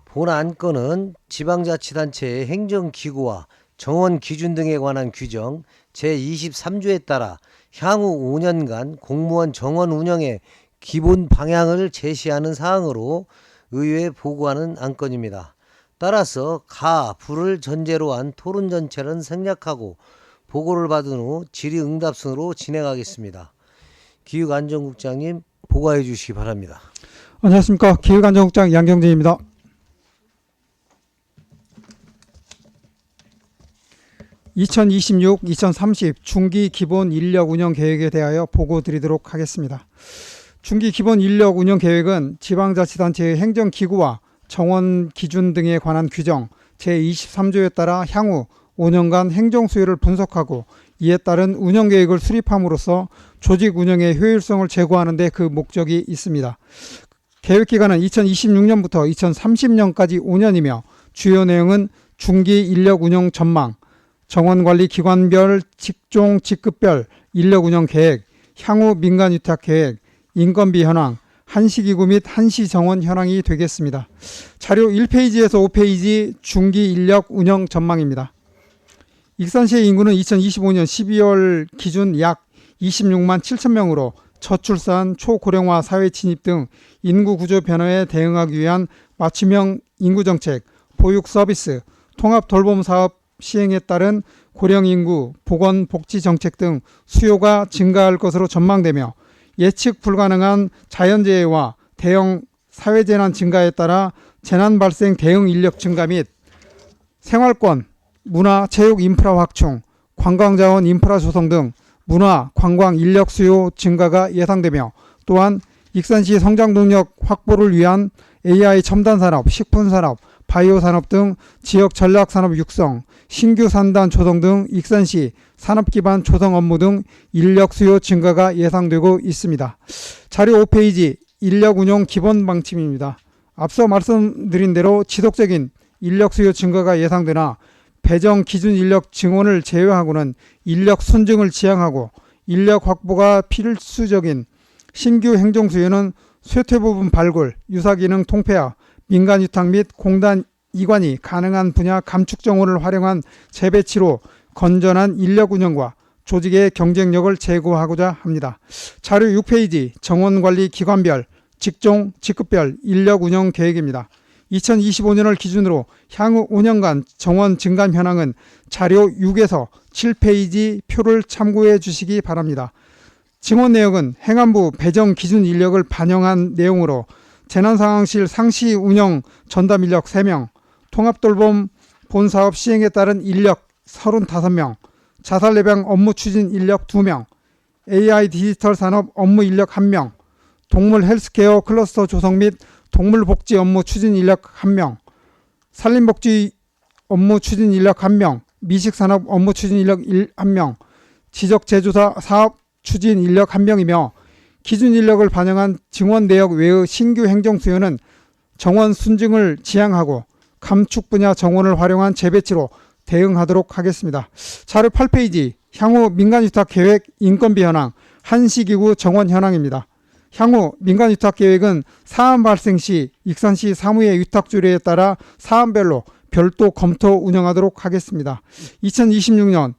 본 안건은 지방자치단체의 행정기구와 정원 기준 등에 관한 규정 제23조에 따라 향후 5년간 공무원 정원 운영의 기본 방향을 제시하는 사항으로 의회에 보고하는 안건입니다. 따라서 가, 부를 전제로 한 토론 전체는 생략하고 보고를 받은 후 질의응답순으로 진행하겠습니다. 기획안전국장님 보고해 주시기 바랍니다. 안녕하십니까. 기획안전국장 양경진입니다. 2026-2030 중기 기본 인력 운영 계획에 대하여 보고 드리도록 하겠습니다. 중기 기본 인력 운영 계획은 지방자치단체의 행정기구와 정원 기준 등에 관한 규정 제23조에 따라 향후 5년간 행정 수요를 분석하고 이에 따른 운영 계획을 수립함으로써 조직 운영의 효율성을 제고하는 데 그 목적이 있습니다. 계획 기간은 2026년부터 2030년까지 5년이며 주요 내용은 중기 인력 운영 전망, 정원관리 기관별 직종 직급별 인력 운영 계획, 향후 민간 위탁 계획, 인건비 현황, 한시기구 및 한시정원 현황이 되겠습니다. 자료 1페이지에서 5페이지 중기 인력 운영 전망입니다. 익산시의 인구는 2025년 12월 기준 약 26만 7천 명으로 저출산, 초고령화 사회 진입 등 인구 구조 변화에 대응하기 위한 맞춤형 인구 정책, 보육 서비스, 통합 돌봄 사업 시행에 따른 고령 인구, 보건 복지 정책 등 수요가 증가할 것으로 전망되며 예측 불가능한 자연재해와 대형 사회재난 증가에 따라 재난 발생 대응 인력 증가 및 생활권, 문화, 체육 인프라 확충, 관광자원 인프라 조성 등 문화, 관광 인력 수요 증가가 예상되며 또한 익산시 성장 동력 확보를 위한 AI 첨단 산업, 식품 산업, 바이오 산업 등 지역 전략 산업 육성, 신규 산단 조성 등 익산시 산업 기반 조성 업무 등 인력 수요 증가가 예상되고 있습니다. 자료 5페이지 인력 운용 기본 방침입니다. 앞서 말씀드린 대로 지속적인 인력 수요 증가가 예상되나 배정 기준 인력 증원을 제외하고는 인력 순증을 지향하고 인력 확보가 필수적인 신규 행정 수요는 쇠퇴 부분 발굴, 유사기능 통폐합, 민간 위탁 및 공단 이관이 가능한 분야 감축 정원을 활용한 재배치로 건전한 인력 운영과 조직의 경쟁력을 제고하고자 합니다. 자료 6페이지 정원관리 기관별, 직종, 직급별 인력 운영 계획입니다. 2025년을 기준으로 향후 5년간 정원 증감 현황은 자료 6에서 7페이지 표를 참고해 주시기 바랍니다. 증원 내역은 행안부 배정 기준 인력을 반영한 내용으로 재난상황실 상시 운영 전담 인력 3명, 통합돌봄 본사업 시행에 따른 인력 35명, 자살 예방 업무 추진 인력 2명, AI 디지털 산업 업무 인력 1명, 동물 헬스케어 클러스터 조성 및 동물복지 업무 추진 인력 1명, 산림복지 업무 추진 인력 1명, 미식산업 업무 추진 인력 1명, 지적제조사 사업 추진 인력 1명이며 기준 인력을 반영한 증원 내역 외의 신규 행정 수요는 정원 순증을 지향하고 감축 분야 정원을 활용한 재배치로 대응하도록 하겠습니다. 자료 8페이지 향후 민간위탁 계획 인건비 현황 한시기구 정원 현황입니다. 향후 민간위탁 계획은 사안 발생 시 익산시 사무의 위탁 주례에 따라 사안별로 별도 검토 운영하도록 하겠습니다. 2026년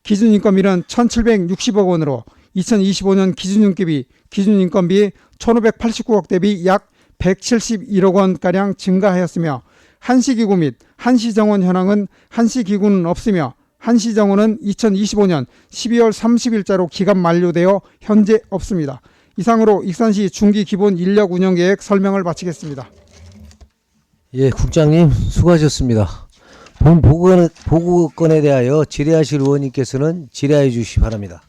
기준인건비는 1,760억 원으로 2025년 기준인건비 1,589억 대비 약 171억 원가량 증가하였으며 한시기구 및 한시정원 현황은 한시기구는 없으며 한시정원은 2025년 12월 30일자로 기간 만료되어 현재 없습니다. 이상으로 익산시 중기 기본 인력 운영 계획 설명을 마치겠습니다. 예, 국장님 수고하셨습니다. 본 보고건에 대하여 질의하실 의원님께서는 질의해 주시기 바랍니다.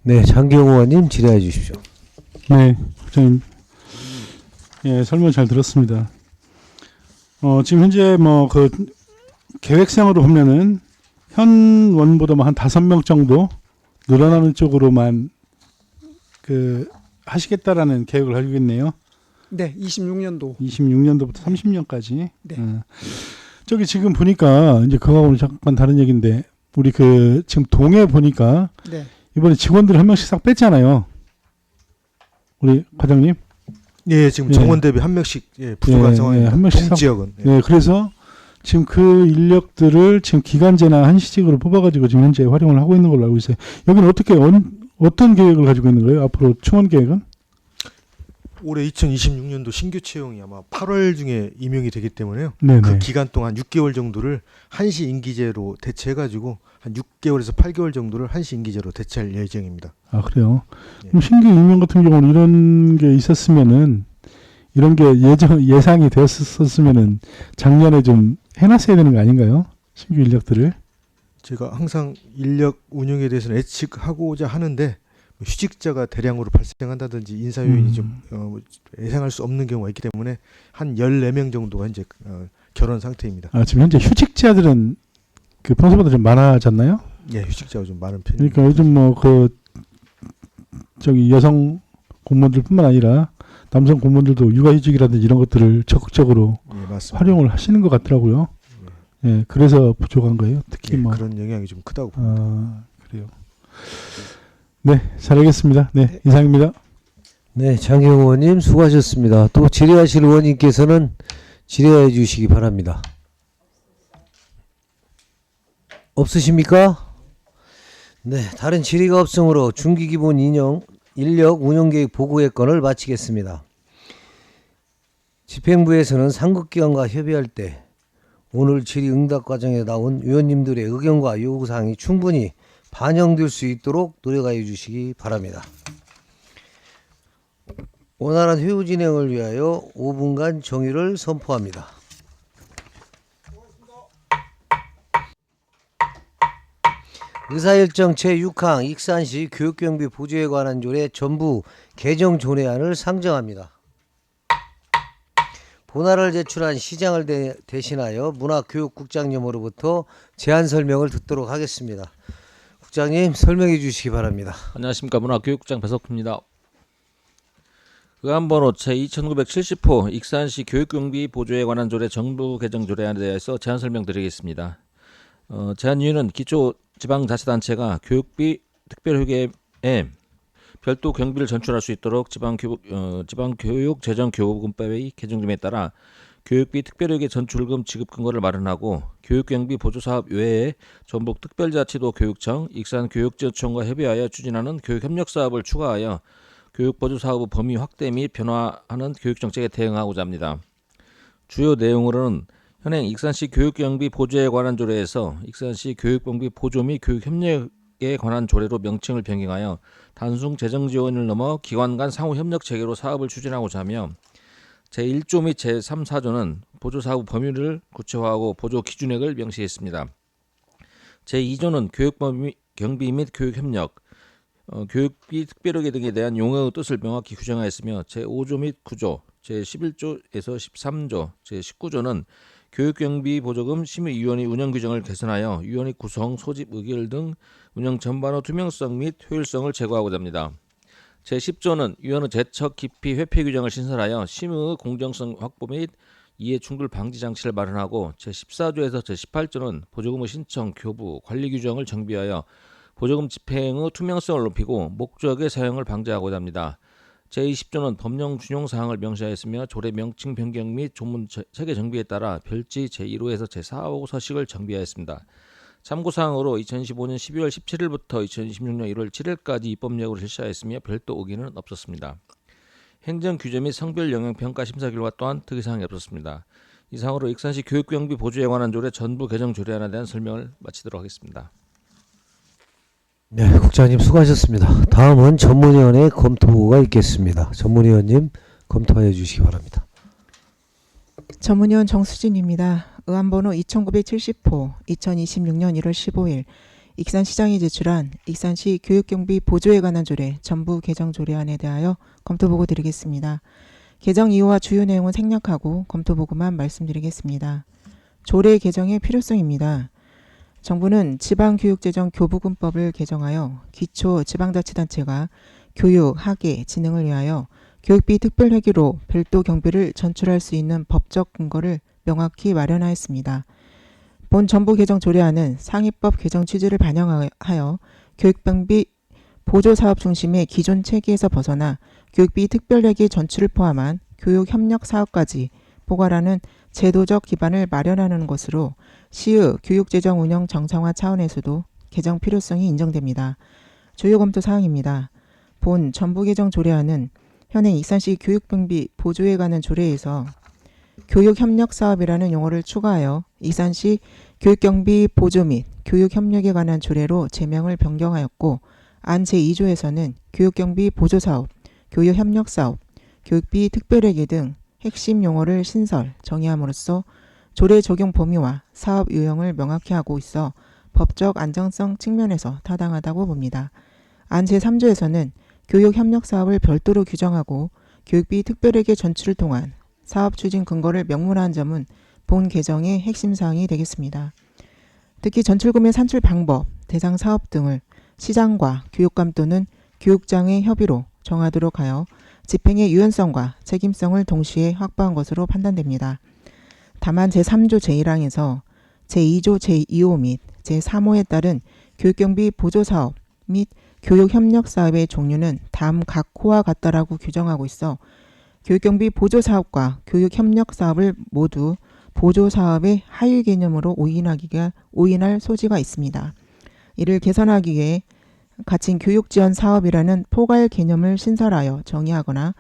네, 장기용 의원님 질의해 주십시오. 네, 국장님. 예, 설명 잘 들었습니다. 지금 현재 뭐 그 계획상으로 보면은 현원보다 한 5명 정도 늘어나는 쪽으로만 그 하시겠다라는 계획을 가지고 있네요. 네, 26년도부터 30년까지. 네. 저기 지금 보니까 이제 그거하고는 잠깐 다른 얘기인데 우리 그 지금 동해 보니까 네. 이번에 직원들 한 명씩 싹 뺐잖아요. 우리 과장님. 예, 지금 정원 대비 한 명씩 부족한 상황입니다. 한 명씩 동지역은. 네, 그래서 지금 그 인력들을 지금 기간제나 한시직으로 뽑아가지고 지금 현재 활용을 하고 있는 걸로 알고 있어요. 여기는 어떻게 어떤 계획을 가지고 있는 거예요? 앞으로 충원 계획은? 올해 2026년도 신규 채용이 아마 8월 중에 임용이 되기 때문에요. 네네. 그 기간 동안 6개월 정도를 한시 임기제로 대체해가지고 한 6개월에서 8개월 정도를 한시 임기제로 대체할 예정입니다. 아, 그래요? 예. 그럼 신규 임용 같은 경우는 이런 게 있었으면은 이런 게 예상이 되었었으면은 작년에 좀 해놨어야 되는 거 아닌가요? 신규 인력들을. 제가 항상 인력 운영에 대해서는 예측하고자 하는데 휴직자가 대량으로 발생한다든지 인사 요인이 좀 예상할 수 없는 경우가 있기 때문에 한 14명 정도가 이제 결혼 상태입니다. 아, 지금 현재 휴직자들은 그 평소보다 좀 많아졌나요? 예, 휴직자가 좀 많은 편입니다. 그러니까 요즘 뭐 그 저기 여성 공무원들뿐만 아니라 남성 공무원들도 육아휴직이라든지 이런 것들을 적극적으로 예, 맞습니다. 활용을 하시는 것 같더라고요. 예, 그래서 부족한 거예요. 특히 예, 뭐 그런 영향이 좀 크다고 봅니다. 아, 그래요. 네, 잘 알겠습니다. 네, 이상입니다. 네, 장경 의원님 수고하셨습니다. 또 질의하실 의원님께서는 질의해 주시기 바랍니다. 없으십니까? 네, 다른 질의가 없으므로 중기기본 인력 운영계획 보고의 건을 마치겠습니다. 집행부에서는 상급기관과 협의할 때 오늘 질의 응답 과정에 나온 위원님들의 의견과 요구사항이 충분히 반영될 수 있도록 노력하여 주시기 바랍니다. 원활한 회의 진행을 위하여 5분간 정의를 선포합니다. 의사일정 제6항 익산시 교육경비 보조에 관한 조례 전부 개정 조례안을 상정합니다. 본안을 제출한 시장을 대신하여 문화교육국장님으로부터 제안 설명을 듣도록 하겠습니다. 국장님 설명해 주시기 바랍니다. 안녕하십니까. 문화교육국장 배석훈입니다. 의안번호 제2970호 익산시 교육경비 보조에 관한 조례 정부 개정 조례안에 대해서 제안 설명드리겠습니다. 제안 이유는 기초지방자치단체가 교육비 특별회계에 별도 경비를 전출할 수 있도록 지방교육재정교부금법의 개정됨에 따라 교육비 특별회계 전출금 지급 근거를 마련하고 교육경비 보조사업 외에 전북특별자치도 교육청, 익산교육지원청과 협의하여 추진하는 교육협력사업을 추가하여 교육보조사업의 범위 확대 및 변화하는 교육정책에 대응하고자 합니다. 주요 내용으로는 현행 익산시 교육경비 보조에 관한 조례에서 익산시 교육경비 보조 및 교육협력에 관한 조례로 명칭을 변경하여 단순 재정지원을 넘어 기관 간 상호협력 체계로 사업을 추진하고자 하며 제1조 및 제3, 4조는 보조사업 범위를 구체화하고 보조 기준액을 명시했습니다. 제2조는 교육경비 및 교육협력, 교육비 특별회계 등에 대한 용어의 뜻을 명확히 규정하였으며 제5조 및 9조, 제11조에서 13조, 제19조는 교육경비 보조금 심의위원회 운영 규정을 개선하여 위원회 구성, 소집, 의결 등 운영 전반의 투명성 및 효율성을 제고하고자 합니다. 제10조는 위원회 제척 기피 회피 규정을 신설하여 심의의 공정성 확보 및 이해 충돌 방지 장치를 마련하고 제14조에서 제18조는 보조금의 신청, 교부, 관리 규정을 정비하여 보조금 집행의 투명성을 높이고 목적의 사용을 방지하고자 합니다. 제20조는 법령 준용 사항을 명시하였으며 조례 명칭 변경 및 조문 체계 정비에 따라 별지 제1호에서 제4호 서식을 정비하였습니다. 참고사항으로 2015년 12월 17일부터 2026년 1월 7일까지 입법력으로 실시하였으며 별도 의견은 없었습니다. 행정규제 및 성별 영향평가 심사 결과 또한 특이사항이 없었습니다. 이상으로 익산시 교육경비 보조에 관한 조례 전부 개정 조례안에 대한 설명을 마치도록 하겠습니다. 네, 국장님 수고하셨습니다. 다음은 전문위원회 검토보고가 있겠습니다. 전문위원님 검토하여 주시기 바랍니다. 전문위원 정수진입니다. 의안번호 2970호 2026년 1월 15일 익산시장이 제출한 익산시 교육경비 보조에 관한 조례 전부 개정 조례안에 대하여 검토보고 드리겠습니다. 개정 이유와 주요 내용은 생략하고 검토보고만 말씀드리겠습니다. 조례 개정의 필요성입니다. 정부는 지방교육재정교부금법을 개정하여 기초 지방자치단체가 교육, 학예, 진흥을 위하여 교육비 특별회계로 별도 경비를 전출할 수 있는 법적 근거를 명확히 마련하였습니다. 본 정부 개정 조례안은 상위법 개정 취지를 반영하여 교육경비 보조사업 중심의 기존 체계에서 벗어나 교육비 특별회계 전출을 포함한 교육협력사업까지 포괄하는 제도적 기반을 마련하는 것으로 시의 교육재정 운영 정상화 차원에서도 개정 필요성이 인정됩니다. 주요 검토 사항입니다. 본 정부 개정 조례안은 현행 익산시 교육경비 보조에 관한 조례에서 교육협력사업이라는 용어를 추가하여 익산시 교육경비 보조 및 교육협력에 관한 조례로 제명을 변경하였고 안 제2조에서는 교육경비 보조사업, 교육협력사업, 교육비 특별회계 등 핵심 용어를 신설, 정의함으로써 조례 적용 범위와 사업 유형을 명확히 하고 있어 법적 안정성 측면에서 타당하다고 봅니다. 안 제3조에서는 교육 협력 사업을 별도로 규정하고 교육비 특별회계 전출을 통한 사업 추진 근거를 명문화한 점은 본 개정의 핵심 사항이 되겠습니다. 특히 전출금의 산출 방법, 대상 사업 등을 시장과 교육감 또는 교육장의 협의로 정하도록 하여 집행의 유연성과 책임성을 동시에 확보한 것으로 판단됩니다. 다만 제3조 제1항에서 제2조 제2호 및 제3호에 따른 교육경비 보조사업 및 교육협력사업의 종류는 다음 각 호와 같다라고 규정하고 있어 교육경비 보조사업과 교육협력사업을 모두 보조사업의 하위 개념으로 오인할 소지가 있습니다. 이를 개선하기 위해 가칭 교육지원사업이라는 포괄 개념을 신설하여 정의하거나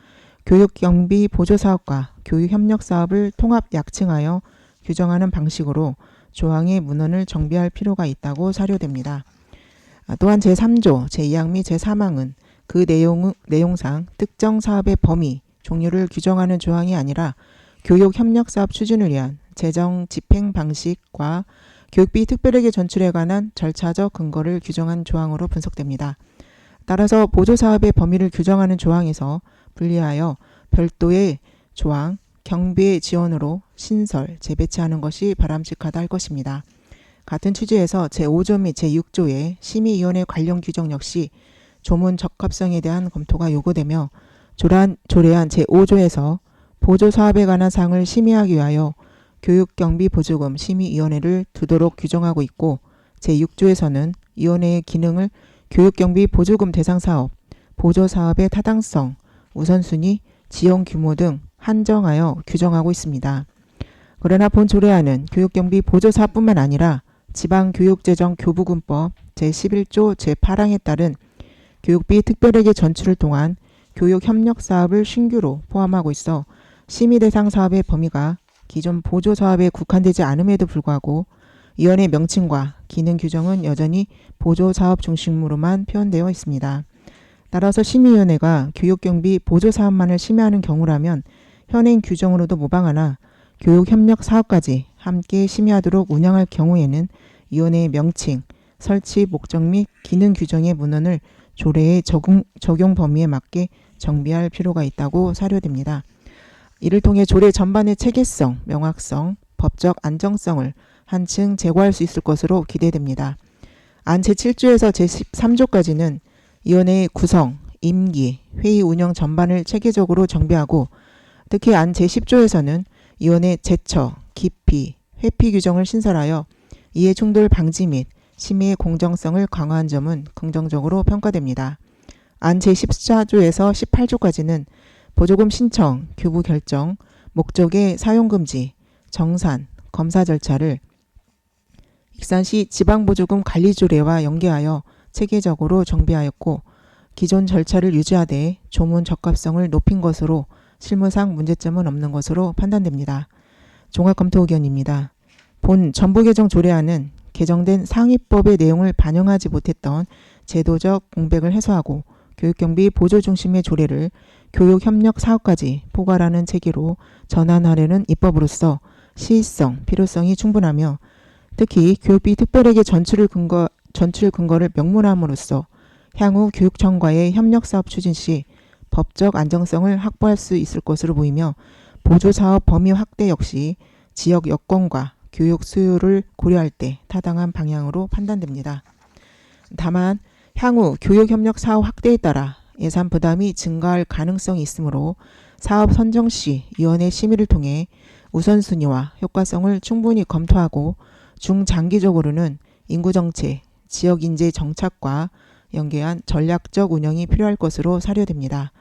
교육경비 보조사업과 교육협력사업을 통합 약칭하여 규정하는 방식으로 조항의 문헌을 정비할 필요가 있다고 사료됩니다. 또한 제3조, 제2항 및 제3항은 그 내용상 특정 사업의 범위, 종류를 규정하는 조항이 아니라 교육협력사업 추진을 위한 재정 집행 방식과 교육비 특별회계 전출에 관한 절차적 근거를 규정한 조항으로 분석됩니다. 따라서 보조사업의 범위를 규정하는 조항에서 분리하여 별도의 조항, 경비의 지원으로 신설, 재배치하는 것이 바람직하다 할 것입니다. 같은 취지에서 제5조 및 제6조의 심의위원회 관련 규정 역시 조문 적합성에 대한 검토가 요구되며 조례안 제5조에서 보조사업에 관한 사항을 심의하기 위하여 교육경비보조금 심의위원회를 두도록 규정하고 있고 제6조에서는 위원회의 기능을 교육경비보조금 대상사업, 보조사업의 타당성, 우선순위, 지원 규모 등 한정하여 규정하고 있습니다. 그러나 본 조례안은 교육경비 보조사업뿐만 아니라 지방교육재정교부금법 제11조 제8항에 따른 교육비 특별회계 전출을 통한 교육협력사업을 신규로 포함하고 있어 심의 대상 사업의 범위가 기존 보조사업에 국한되지 않음에도 불구하고 위원회 명칭과 기능 규정은 여전히 보조사업 중심으로만 표현되어 있습니다. 따라서 심의위원회가 교육경비 보조사업만을 심의하는 경우라면 현행 규정으로도 모방하나 교육협력사업까지 함께 심의하도록 운영할 경우에는 위원회의 명칭, 설치 목적 및 기능 규정의 문헌을 조례의 적용 범위에 맞게 정비할 필요가 있다고 사료됩니다. 이를 통해 조례 전반의 체계성, 명확성, 법적 안정성을 한층 제고할 수 있을 것으로 기대됩니다. 안 제7조에서 제13조까지는 위원회의 구성, 임기, 회의 운영 전반을 체계적으로 정비하고 특히 안 제10조에서는 위원회 제처, 기피, 회피 규정을 신설하여 이해 충돌 방지 및 심의의 공정성을 강화한 점은 긍정적으로 평가됩니다. 안 제14조에서 18조까지는 보조금 신청, 교부 결정, 목적의 사용금지, 정산, 검사 절차를 익산시 지방보조금 관리조례와 연계하여 체계적으로 정비하였고 기존 절차를 유지하되 조문 적합성을 높인 것으로 실무상 문제점은 없는 것으로 판단됩니다. 종합검토 의견입니다. 본 전부개정 조례안은 개정된 상위법의 내용을 반영하지 못했던 제도적 공백을 해소하고 교육경비 보조 중심의 조례를 교육협력 사업까지 포괄하는 체계로 전환하려는 입법으로서 시의성, 필요성이 충분하며 특히 교육비 특별회계 전출 근거를 명문화함으로써 향후 교육청과의 협력사업 추진 시 법적 안정성을 확보할 수 있을 것으로 보이며 보조사업 범위 확대 역시 지역 여건과 교육 수요를 고려할 때 타당한 방향으로 판단됩니다. 다만 향후 교육협력 사업 확대에 따라 예산 부담이 증가할 가능성이 있으므로 사업 선정 시 위원회 심의를 통해 우선순위와 효과성을 충분히 검토하고 중장기적으로는 인구정책, 지역인재 정착과 연계한 전략적 운영이 필요할 것으로 사료됩니다.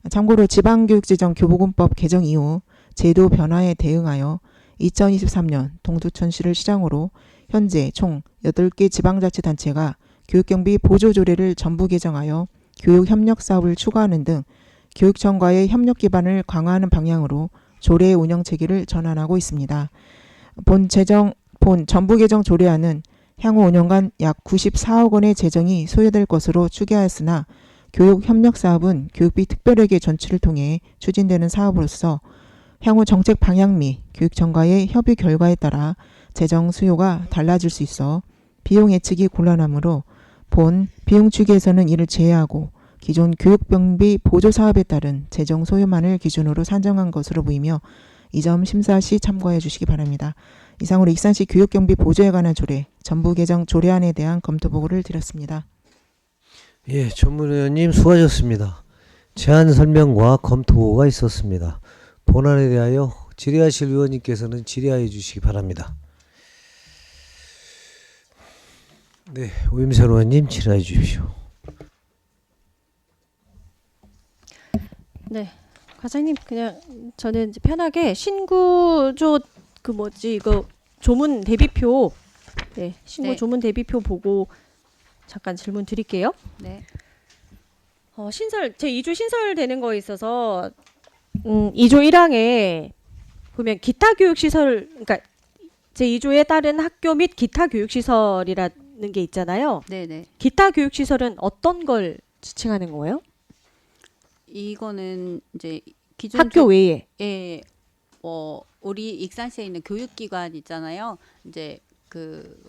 참고로 지방교육재정교부금법 개정 이후 제도 변화에 대응하여 2023년 동두천시를 시장으로 현재 총 8개 지방자치단체가 교육경비 보조조례를 전부 개정하여 교육협력사업을 추가하는 등 교육청과의 협력 기반을 강화하는 방향으로 조례 운영체계를 전환하고 있습니다. 본 전부 개정 조례안은 향후 5년간 약 94억 원의 재정이 소요될 것으로 추계하였으나 교육협력사업은 교육비 특별회계 전출을 통해 추진되는 사업으로서 향후 정책 방향 및 교육청과의 협의 결과에 따라 재정 수요가 달라질 수 있어 비용 예측이 곤란하므로 본 비용 추계에서는 이를 제외하고 기존 교육병비 보조 사업에 따른 재정 소요만을 기준으로 산정한 것으로 보이며 이 점 심사 시 참고해 주시기 바랍니다. 이상으로 익산시 교육경비 보조에 관한 조례, 전부 개정 조례안에 대한 검토 보고를 드렸습니다. 예, 전문의원님 수고하셨습니다. 제안 설명과 검토 보고가 있었습니다. 본안에 대하여 질의하실 의원님께서는 질의하여 주시기 바랍니다. 네, 오임선 의원님 질의해 주십시오. 네, 과장님 그냥 저는 이제 편하게 신구조 그 뭐지 이거 조문 대비표, 네 신구 네. 조문 대비표 보고 잠깐 질문 드릴게요. 네. 신설 제 2조 신설되는 거에 있어서 2조 1항에 보면 기타 교육 시설, 그러니까 제 2조에 따른 학교 및 기타 교육 시설이라는 게 있잖아요. 네네. 기타 교육 시설은 어떤 걸 지칭하는 거예요? 이거는 이제 기존 학교 외에. 예, 우리 익산시에 있는 교육기관 있잖아요. 이제 그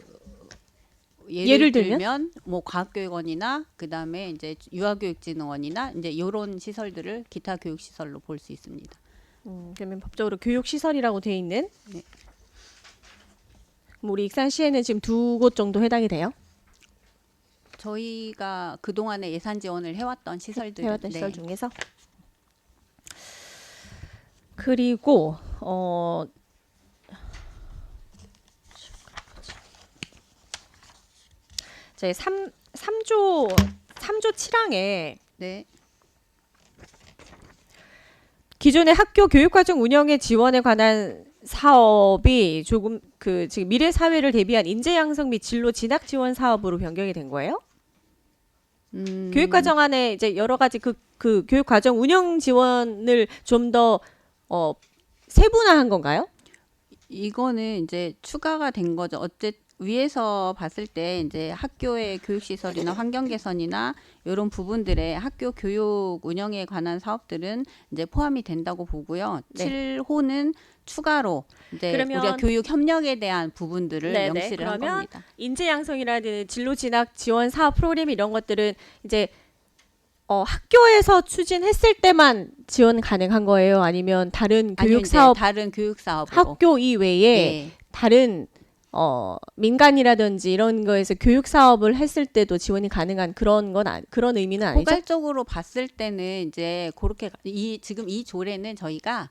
예를 들면 뭐 과학교육원이나 그 다음에 이제 유아교육진흥원이나 이제 이런 시설들을 기타 교육 시설로 볼 수 있습니다. 그러면 법적으로 교육 시설이라고 돼 있는. 네. 그럼 우리 익산시에는 지금 2곳 정도 해당이 돼요? 저희가 그 동안에 예산 지원을 해왔던 시설들, 해왔던 시설 중에서. 그리고 제 3조 7항에 네. 기존의 학교 교육과정 운영의 지원에 관한 사업이 조금 그 지금 미래 사회를 대비한 인재 양성 및 진로 진학 지원 사업으로 변경이 된 거예요? 교육과정 안에 이제 여러 가지 그 교육과정 운영 지원을 좀 더 세분화한 건가요? 이거는 이제 추가가 된 거죠. 위에서 봤을 때 이제 학교의 교육 시설이나 환경 개선이나 이런 부분들의 학교 교육 운영에 관한 사업들은 이제 포함이 된다고 보고요. 네. 7호는 추가로 이제 그러면- 우리가 교육 협력에 대한 부분들을 네네. 명시를 한 그러면 겁니다. 인재 양성이라든 진로 진학 지원 사업 프로그램 이런 것들은 이제 학교에서 추진했을 때만 지원 가능한 거예요? 아니면 다른 아니요, 교육 이제 사업 다른 교육 사업으로 학교 이외에 네. 다른 민간이라든지 이런 거에서 교육 사업을 했을 때도 지원이 가능한 그런 건 그런 의미는 아니죠? 포괄적으로 봤을 때는 이제 그렇게 지금 이 조례는 저희가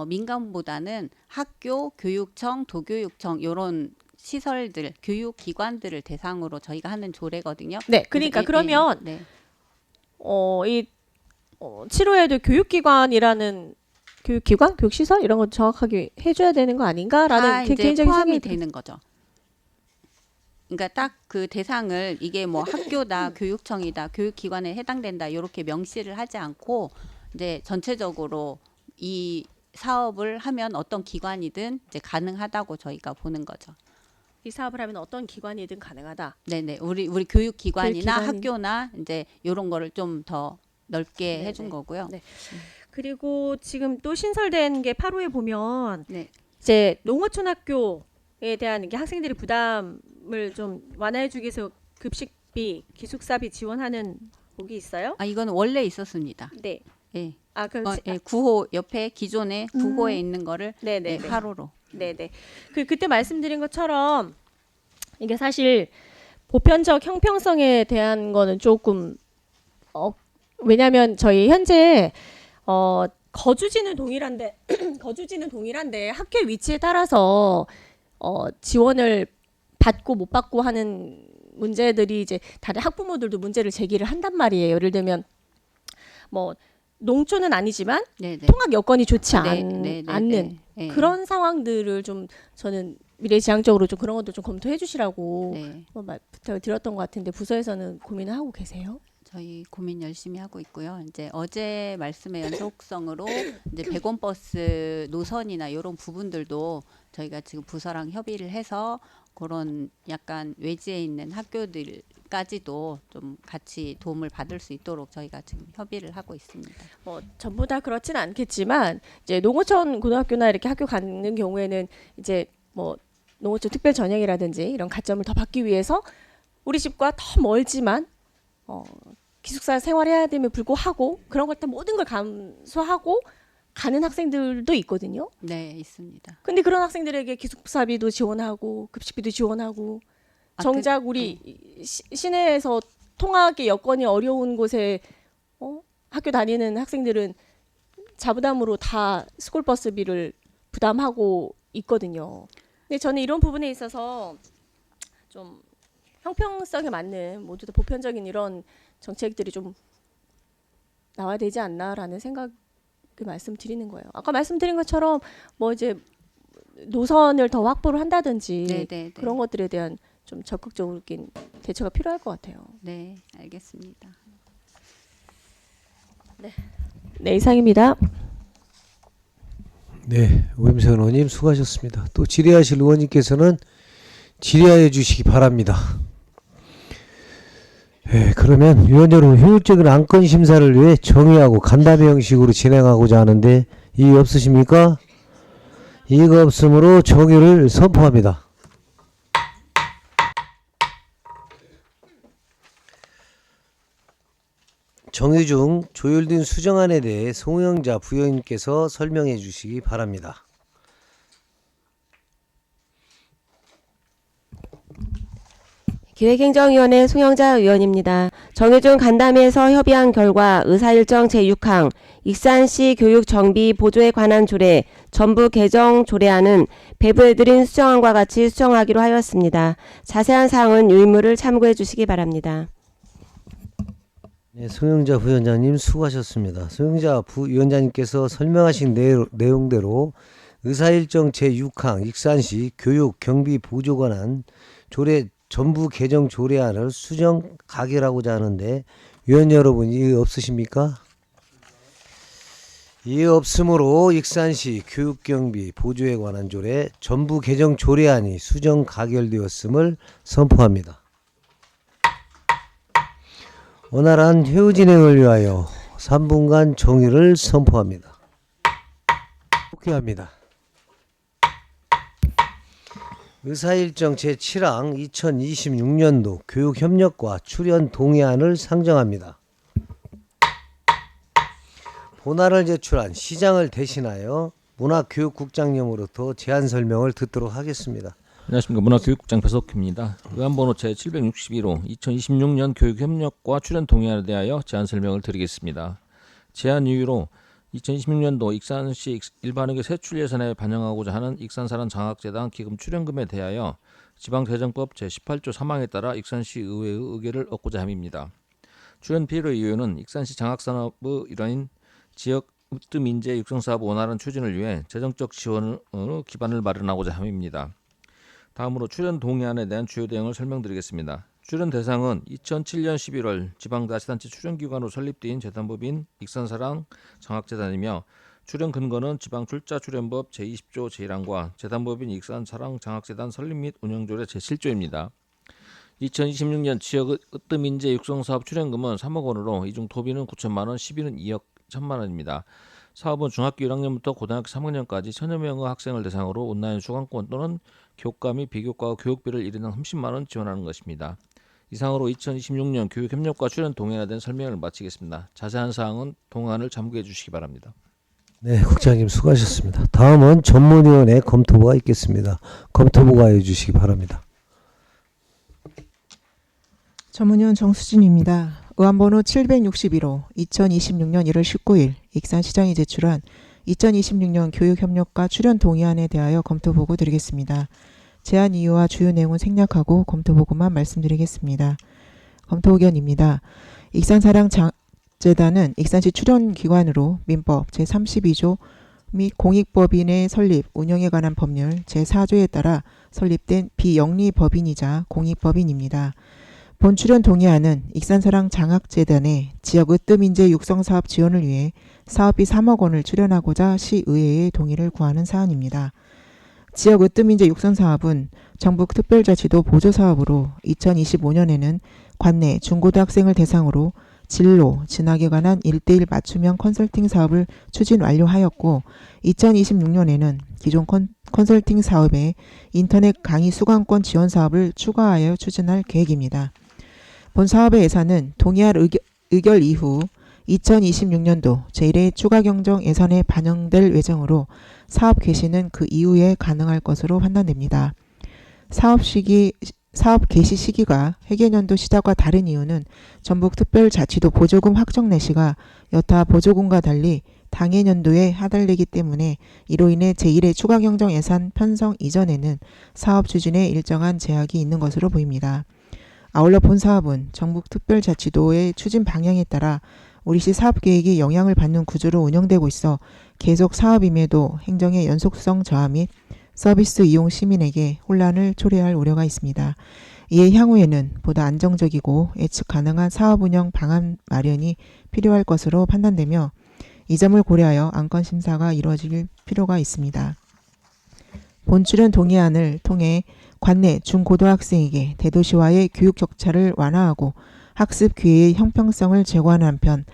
민간보다는 학교, 교육청, 도교육청 이런 시설들, 교육기관들을 대상으로 저희가 하는 조례거든요. 네, 그러니까 그러면 네. 이 7호에도 교육기관이라는 교육기관, 교육시설 이런 거 정확하게 해줘야 되는 거 다 아닌가라는 이제 개인적인 포함이 생각이 되는 거죠. 그러니까 딱 그 대상을 이게 뭐 학교다, 교육청이다, 교육기관에 해당된다 이렇게 명시를 하지 않고 이제 전체적으로 이 사업을 하면 어떤 기관이든 이제 가능하다고 저희가 보는 거죠. 이 사업을 하면 어떤 기관이든 가능하다. 네네, 우리 교육기관이나 교육기관이- 학교나 이제 이런 거를 좀 더 넓게 네네. 해준 거고요. 네. 그리고 지금 또 신설된 게 8호에 보면 네. 이제 농어촌학교에 대한 이게 학생들이 부담을 좀 완화해주기 위해서 급식비, 기숙사비 지원하는 곡이 있어요? 아 이거는 원래 있었습니다. 네. 예. 아 그럼 9호 옆에 기존에 9호에 있는 거를 네네. 8호로. 네네. 그때 말씀드린 것처럼 이게 사실 보편적 형평성에 대한 거는 조금 왜냐하면 저희 현재 거주지는 동일한데 거주지는 동일한데 학교 위치에 따라서 지원을 받고 못 받고 하는 문제들이 이제 다른 학부모들도 문제를 제기를 한단 말이에요. 예를 들면 뭐 농촌은 아니지만 네네. 통학 여건이 좋지 네. 않는 네. 그런 상황들을 좀 저는 미래지향적으로 좀 그런 것도 좀 검토해 주시라고 네. 부탁을 드렸던 것 같은데 부서에서는 고민을 하고 계세요? 저희 고민 열심히 하고 있고요. 이제 어제 말씀의 연속성으로 이제 100원 버스 노선이나 이런 부분들도 저희가 지금 부서랑 협의를 해서 그런 약간 외지에 있는 학교들, 관까지도 좀 같이 도움을 받을 수 있도록 저희가 지금 협의를 하고 있습니다. 뭐 전부 다 그렇진 않겠지만 이제 농어촌 고등학교나 이렇게 학교 가는 경우에는 이제 뭐 농어촌 특별 전형이라든지 이런 가점을 더 받기 위해서 우리 집과 더 멀지만 기숙사 생활해야 됨에 불구하고 그런 걸 다 모든 걸 감수하고 가는 학생들도 있거든요. 네, 있습니다. 근데 그런 학생들에게 기숙사비도 지원하고 급식비도 지원하고 정작 우리 시내에서 통학의 여건이 어려운 곳에 학교 다니는 학생들은 자부담으로 다 스쿨버스비를 부담하고 있거든요. 근데 저는 이런 부분에 있어서 좀 형평성에 맞는 모두 다 보편적인 이런 정책들이 좀 나와야 되지 않나라는 생각을 말씀드리는 거예요. 아까 말씀드린 것처럼 뭐 이제 노선을 더 확보를 한다든지 네네네. 그런 것들에 대한 좀 적극적인 대처가 필요할 것 같아요. 네, 알겠습니다. 네, 이상입니다. 네, 오임선 의원님 수고하셨습니다. 또 질의하실 의원님께서는 질의하여 주시기 바랍니다. 네, 그러면 위원 여러분, 효율적인 안건 심사를 위해 정의하고 간담회 형식으로 진행하고자 하는데 이의 없으십니까? 이의가 없으므로 정의를 선포합니다. 정의 중 조율된 수정안에 대해 송영자 부의원님께서 설명해 주시기 바랍니다. 기획행정위원회 송영자 의원입니다. 정의중 간담회에서 협의한 결과 의사일정 제6항 익산시 교육 정비 보조에 관한 조례 전부 개정 조례안은 배부해드린 수정안과 같이 수정하기로 하였습니다. 자세한 사항은 유인물을 참고해 주시기 바랍니다. 네, 송영자 부위원장님 수고하셨습니다. 송영자 부위원장님께서 설명하신 내용대로 의사일정 제6항 익산시 교육 경비 보조 관한 조례 전부 개정 조례안을 수정 가결하고자 하는데 위원 여러분 이의 없으십니까? 이의 없으므로 익산시 교육경비 보조에 관한 조례 전부 개정 조례안이 수정 가결되었음을 선포합니다. 원활한 회의 진행을 위하여 3분간 정의를 선포합니다. 복귀합니다. 의사일정 제7항 2026년도 교육협력과 출연 동의안을 상정합니다. 본안을 제출한 시장을 대신하여 문화교육국장님으로부터 제안 설명을 듣도록 하겠습니다. 안녕하십니까. 문화교육국장 배석희입니다. 의안번호 제761호 2026년 교육협력과 출연 동의안에 대하여 제안 설명을 드리겠습니다. 제안 이유로 2026년도 익산시 일반회계 세출 예산에 반영하고자 하는 익산사랑 장학재단 기금 출연금에 대하여 지방재정법 제18조 3항에 따라 익산시 의회의 의결을 얻고자 함입니다. 출연 필요의 이유는 익산시 장학산업의 일환인 지역 으뜸 인재 육성사업 원활한 추진을 위해 재정적 지원의 기반을 마련하고자 함입니다. 다음으로 출연 동의안에 대한 주요 내용을 설명드리겠습니다. 출연 대상은 2007년 11월 지방자치단체 출연기관으로 설립된 재단법인 익산사랑 장학재단이며 출연 근거는 지방출자출연법 제20조 제1항과 재단법인 익산사랑 장학재단 설립 및 운영조례 제7조입니다. 2026년 지역 으뜸인재 육성사업 출연금은 3억 원으로 이중 토비는 9천만 원, 시비는 2억 1천만 원입니다. 사업은 중학교 1학년부터 고등학교 3학년까지 1000여 명의 학생을 대상으로 온라인 수강권 또는 교과 및 비교과 교육비를 1인당 30만 원 지원하는 것입니다. 이상으로 2026년 교육협력과 출연 동의안에 대한 설명을 마치겠습니다. 자세한 사항은 동안을 참고해 주시기 바랍니다. 네, 국장님 수고하셨습니다. 다음은 전문위원회 검토보가 있겠습니다. 검토보가 해주시기 바랍니다. 전문위원 정수진입니다. 의안번호 761호 2026년 1월 19일 익산시장이 제출한 2026년 교육협력과 출연 동의안에 대하여 검토보고 드리겠습니다. 제안 이유와 주요 내용은 생략하고 검토보고만 말씀드리겠습니다. 검토 의견입니다. 익산사랑 장학재단은 익산시 출연기관으로 민법 제32조 및 공익법인의 설립, 운영에 관한 법률 제4조에 따라 설립된 비영리법인이자 공익법인입니다. 본 출연 동의안은 익산사랑 장학재단의 지역 으뜸인재 육성사업 지원을 위해 사업비 3억 원을 출연하고자 시의회의 동의를 구하는 사안입니다. 지역 으뜸인재 육성사업은 정부 특별자치도 보조사업으로 2025년에는 관내 중고등학생을 대상으로 진로, 진학에 관한 1:1 맞춤형 컨설팅 사업을 추진 완료하였고 2026년에는 기존 컨설팅 사업에 인터넷 강의 수강권 지원 사업을 추가하여 추진할 계획입니다. 본 사업의 예산은 동의할 의결 이후 2026년도 제1회 추가 경정 예산에 반영될 예정으로 사업 개시는 그 이후에 가능할 것으로 판단됩니다. 사업 개시 시기가 회계연도 시작과 다른 이유는 전북특별자치도 보조금 확정 내시가 여타 보조금과 달리 당해년도에 하달되기 때문에 이로 인해 제1회 추가 경정 예산 편성 이전에는 사업 추진에 일정한 제약이 있는 것으로 보입니다. 아울러 본 사업은 전북특별자치도의 추진 방향에 따라 우리시 사업계획이 영향을 받는 구조로 운영되고 있어 계속 사업임에도 행정의 연속성 저하 및 서비스 이용 시민에게 혼란을 초래할 우려가 있습니다. 이에 향후에는 보다 안정적이고 예측 가능한 사업 운영 방안 마련이 필요할 것으로 판단되며 이 점을 고려하여 안건 심사가 이루어질 필요가 있습니다. 본출연 동의안을 통해 관내 중고등학생에게 대도시와의 교육 격차를 완화하고 학습 기회의 형평성을 제고하는 한편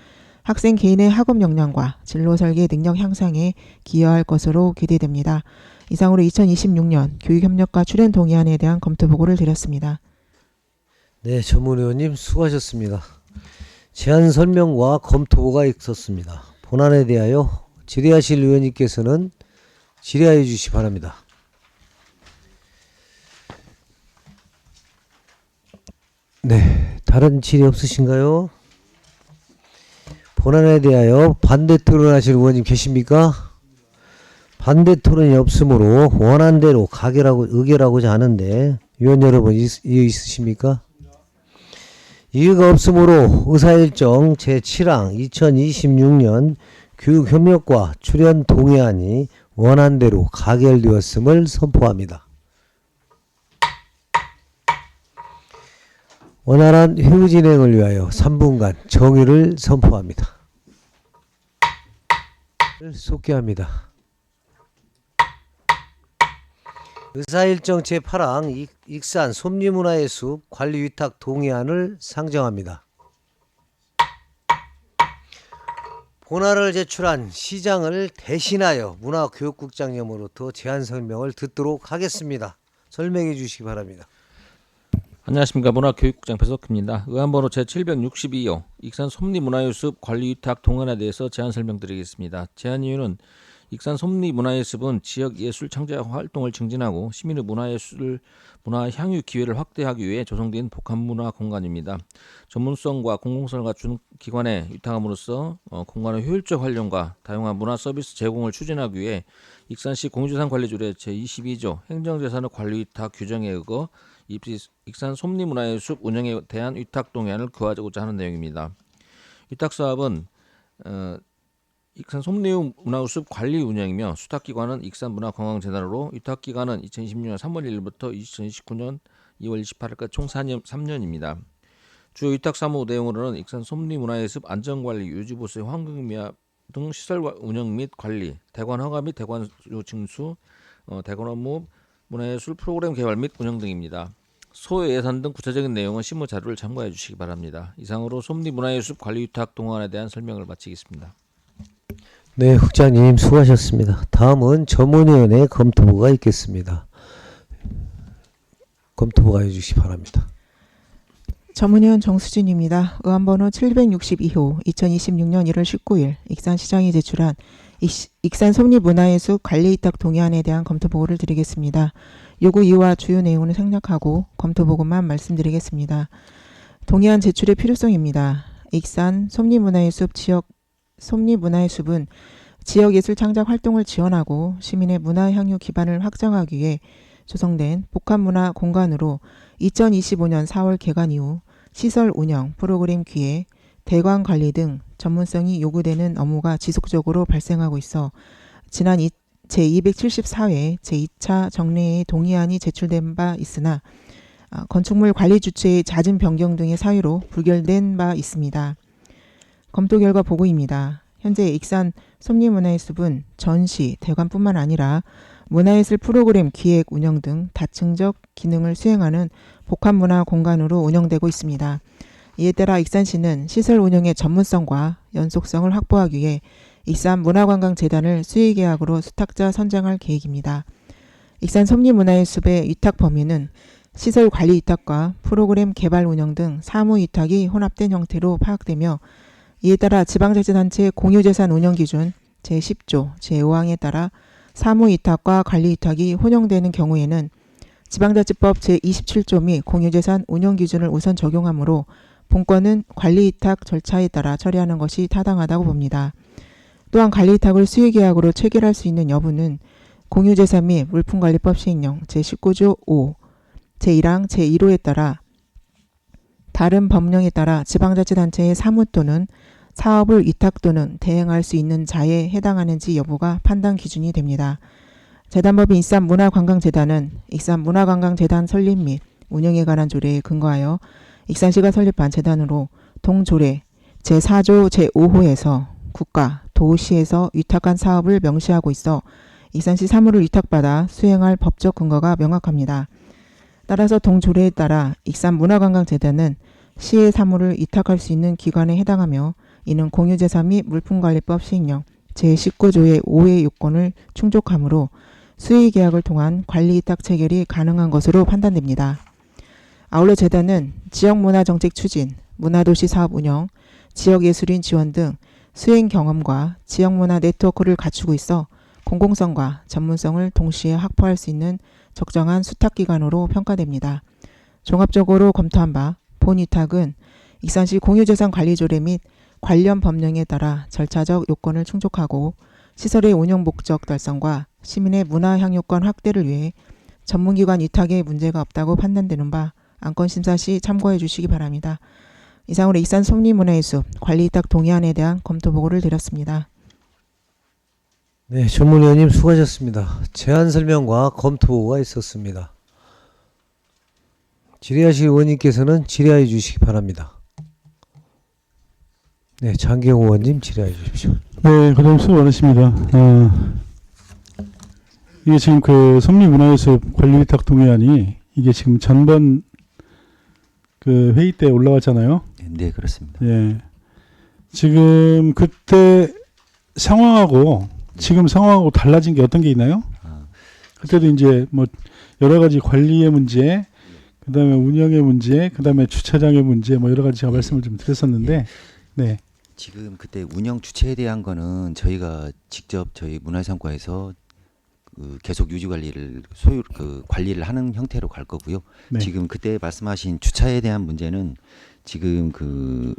학생 개인의 학업 역량과 진로 설계 능력 향상에 기여할 것으로 기대됩니다. 이상으로 2026년 교육협력과 출연 동의안에 대한 검토 보고를 드렸습니다. 네, 전문의원님 수고하셨습니다. 제안 설명과 검토 보고가 있었습니다. 본안에 대하여 질의하실 의원님께서는 질의하여 주시기 바랍니다. 네, 다른 질의 없으신가요? 본안에 대하여 반대 토론하실 의원님 계십니까? 반대 토론이 없으므로 원안대로 의결하고자 하는데 위원 여러분 이의 있으십니까? 이의가 없으므로 의사일정 제7항 2026년 교육협력과 출연 동의안이 원안대로 가결되었음을 선포합니다. 원활한 회의 진행을 위하여 3분간 정의를 선포합니다. 속기합니다. 의사일정 제8항 익산 솜리문화의 숲 관리위탁 동의안을 상정합니다. 본안을 제출한 시장을 대신하여 문화교육국장님으로부터 제안 설명을 듣도록 하겠습니다. 설명해 주시기 바랍니다. 안녕하십니까. 문화교육국장 배석희입니다. 의안번호 제762호 익산 솜리문화예술 관리위탁 동안에 대해서 제안 설명드리겠습니다. 제안 이유는 익산 솜리문화예술은 지역 예술 창작 활동을 증진하고 시민의 문화 향유 기회를 확대하기 위해 조성된 복합문화 공간입니다. 전문성과 공공성을 갖춘 기관에 위탁함으로써 공간의 효율적 활용과 다양한 문화 서비스 제공을 추진하기 위해 익산시 공유재산관리조례 제22조 행정재산의 관리위탁 규정에 의거 익산 솜리문화예술 운영에 대한 위탁 동의안을 구하고자 하는 내용입니다. 위탁 사업은 익산 솜리문화예술 관리 운영이며 수탁기관은 익산문화관광재단으로 위탁기간은 2026년 3월 1일부터 2029년 2월 28일까지 총 4년입니다. 주요 위탁 사무 내용으로는 익산 솜리문화예술 안전관리, 유지보수, 환경미화 등 시설 운영 및 관리, 대관 허가 및 대관 징수, 대관 업무, 문화예술 프로그램 개발 및 운영 등입니다. 소요 예산 등 구체적인 내용은 신문 자료를 참고해 주시기 바랍니다. 이상으로 솜리문화예술 관리위탁 동안에 대한 설명을 마치겠습니다. 네, 국장님 수고하셨습니다. 다음은 전문위원회 검토보고가 있겠습니다. 검토보고 해주시기 바랍니다. 전문위원 정수진입니다. 의안번호 762호 2026년 1월 19일 익산시장이 제출한 익산 솜리문화예술 관리위탁 동의안에 대한 검토보고를 드리겠습니다. 요구 이유와 주요 내용을 생략하고 검토보고만 말씀드리겠습니다. 동의안 제출의 필요성입니다. 익산 솜리문화예술은 지역예술 창작 활동을 지원하고 시민의 문화 향유 기반을 확장하기 위해 조성된 복합문화 공간으로 2025년 4월 개관 이후 시설 운영, 프로그램 기획, 대관 관리 등 전문성이 요구되는 업무가 지속적으로 발생하고 있어 지난 제274회 제2차 정례에 동의안이 제출된 바 있으나 건축물 관리 주체의 잦은 변경 등의 사유로 불결된 바 있습니다. 검토 결과 보고입니다. 현재 익산 솜리문화예술은 전시, 대관뿐만 아니라 문화예술 프로그램 기획 운영 등 다층적 기능을 수행하는 복합문화 공간으로 운영되고 있습니다. 이에 따라 익산시는 시설 운영의 전문성과 연속성을 확보하기 위해 익산문화관광재단을 수의계약으로 수탁자 선정할 계획입니다. 익산 섭리문화예술의 위탁 범위는 시설 관리 위탁과 프로그램 개발 운영 등 사무 위탁이 혼합된 형태로 파악되며 이에 따라 지방자치단체 공유재산 운영 기준 제10조 제5항에 따라 사무 위탁과 관리 위탁이 혼용되는 경우에는 지방자치법 제27조 및 공유재산 운영 기준을 우선 적용하므로 본건은 관리 위탁 절차에 따라 처리하는 것이 타당하다고 봅니다. 또한 관리 위탁을 수의계약으로 체결할 수 있는 여부는 공유재산 및 물품관리법 시행령 제19조 5, 제1항 제1호에 따라 다른 법령에 따라 지방자치단체의 사무 또는 사업을 위탁 또는 대행할 수 있는 자에 해당하는지 여부가 판단 기준이 됩니다. 재단법인 익산문화관광재단은 익산문화관광재단 설립 및 운영에 관한 조례에 근거하여 익산시가 설립한 재단으로 동조례 제4조 제5호에서 국가, 도시에서 위탁한 사업을 명시하고 있어 익산시 사무를 위탁받아 수행할 법적 근거가 명확합니다. 따라서 동조례에 따라 익산문화관광재단은 시의 사무를 위탁할 수 있는 기관에 해당하며 이는 공유재산 및 물품관리법 시행령 제19조의 5의 요건을 충족하므로 수의계약을 통한 관리위탁 체결이 가능한 것으로 판단됩니다. 아울러 재단은 지역문화정책 추진, 문화도시 사업 운영, 지역예술인 지원 등 수행 경험과 지역문화 네트워크를 갖추고 있어 공공성과 전문성을 동시에 확보할 수 있는 적정한 수탁기관으로 평가됩니다. 종합적으로 검토한 바 본 위탁은 익산시 공유재산관리조례 및 관련 법령에 따라 절차적 요건을 충족하고 시설의 운영 목적 달성과 시민의 문화 향유권 확대를 위해 전문기관 위탁에 문제가 없다고 판단되는 바 안건심사 시 참고해 주시기 바랍니다. 이상으로 익산 섭리문화예술 관리위탁 동의안에 대한 검토보고를 드렸습니다. 네, 전문위원님 수고하셨습니다. 제안 설명과 검토보고가 있었습니다. 질의하실 의원님께서는 질의해 주시기 바랍니다. 네, 장경호 의원님 질의해 주십시오. 네, 그다음 수고 많으십니다. 이게 지금 그 섭리문화예술 관리위탁 동의안이 이게 지금 전번 그 회의 때 올라왔잖아요. 네, 그렇습니다. 예, 지금 그때 상황하고 지금 상황하고 달라진 게 어떤 게 있나요? 그때도 이제 뭐 여러 가지 관리의 문제, 그다음에 운영의 문제, 그다음에 주차장의 문제, 뭐 여러 가지 제가 말씀을 좀 드렸었는데, 네. 지금 그때 운영 주체에 대한 거는 저희가 직접 저희 문화상과에서 그 계속 유지 관리를 관리를 하는 형태로 갈 거고요. 네. 지금 그때 말씀하신 주차에 대한 문제는 지금 그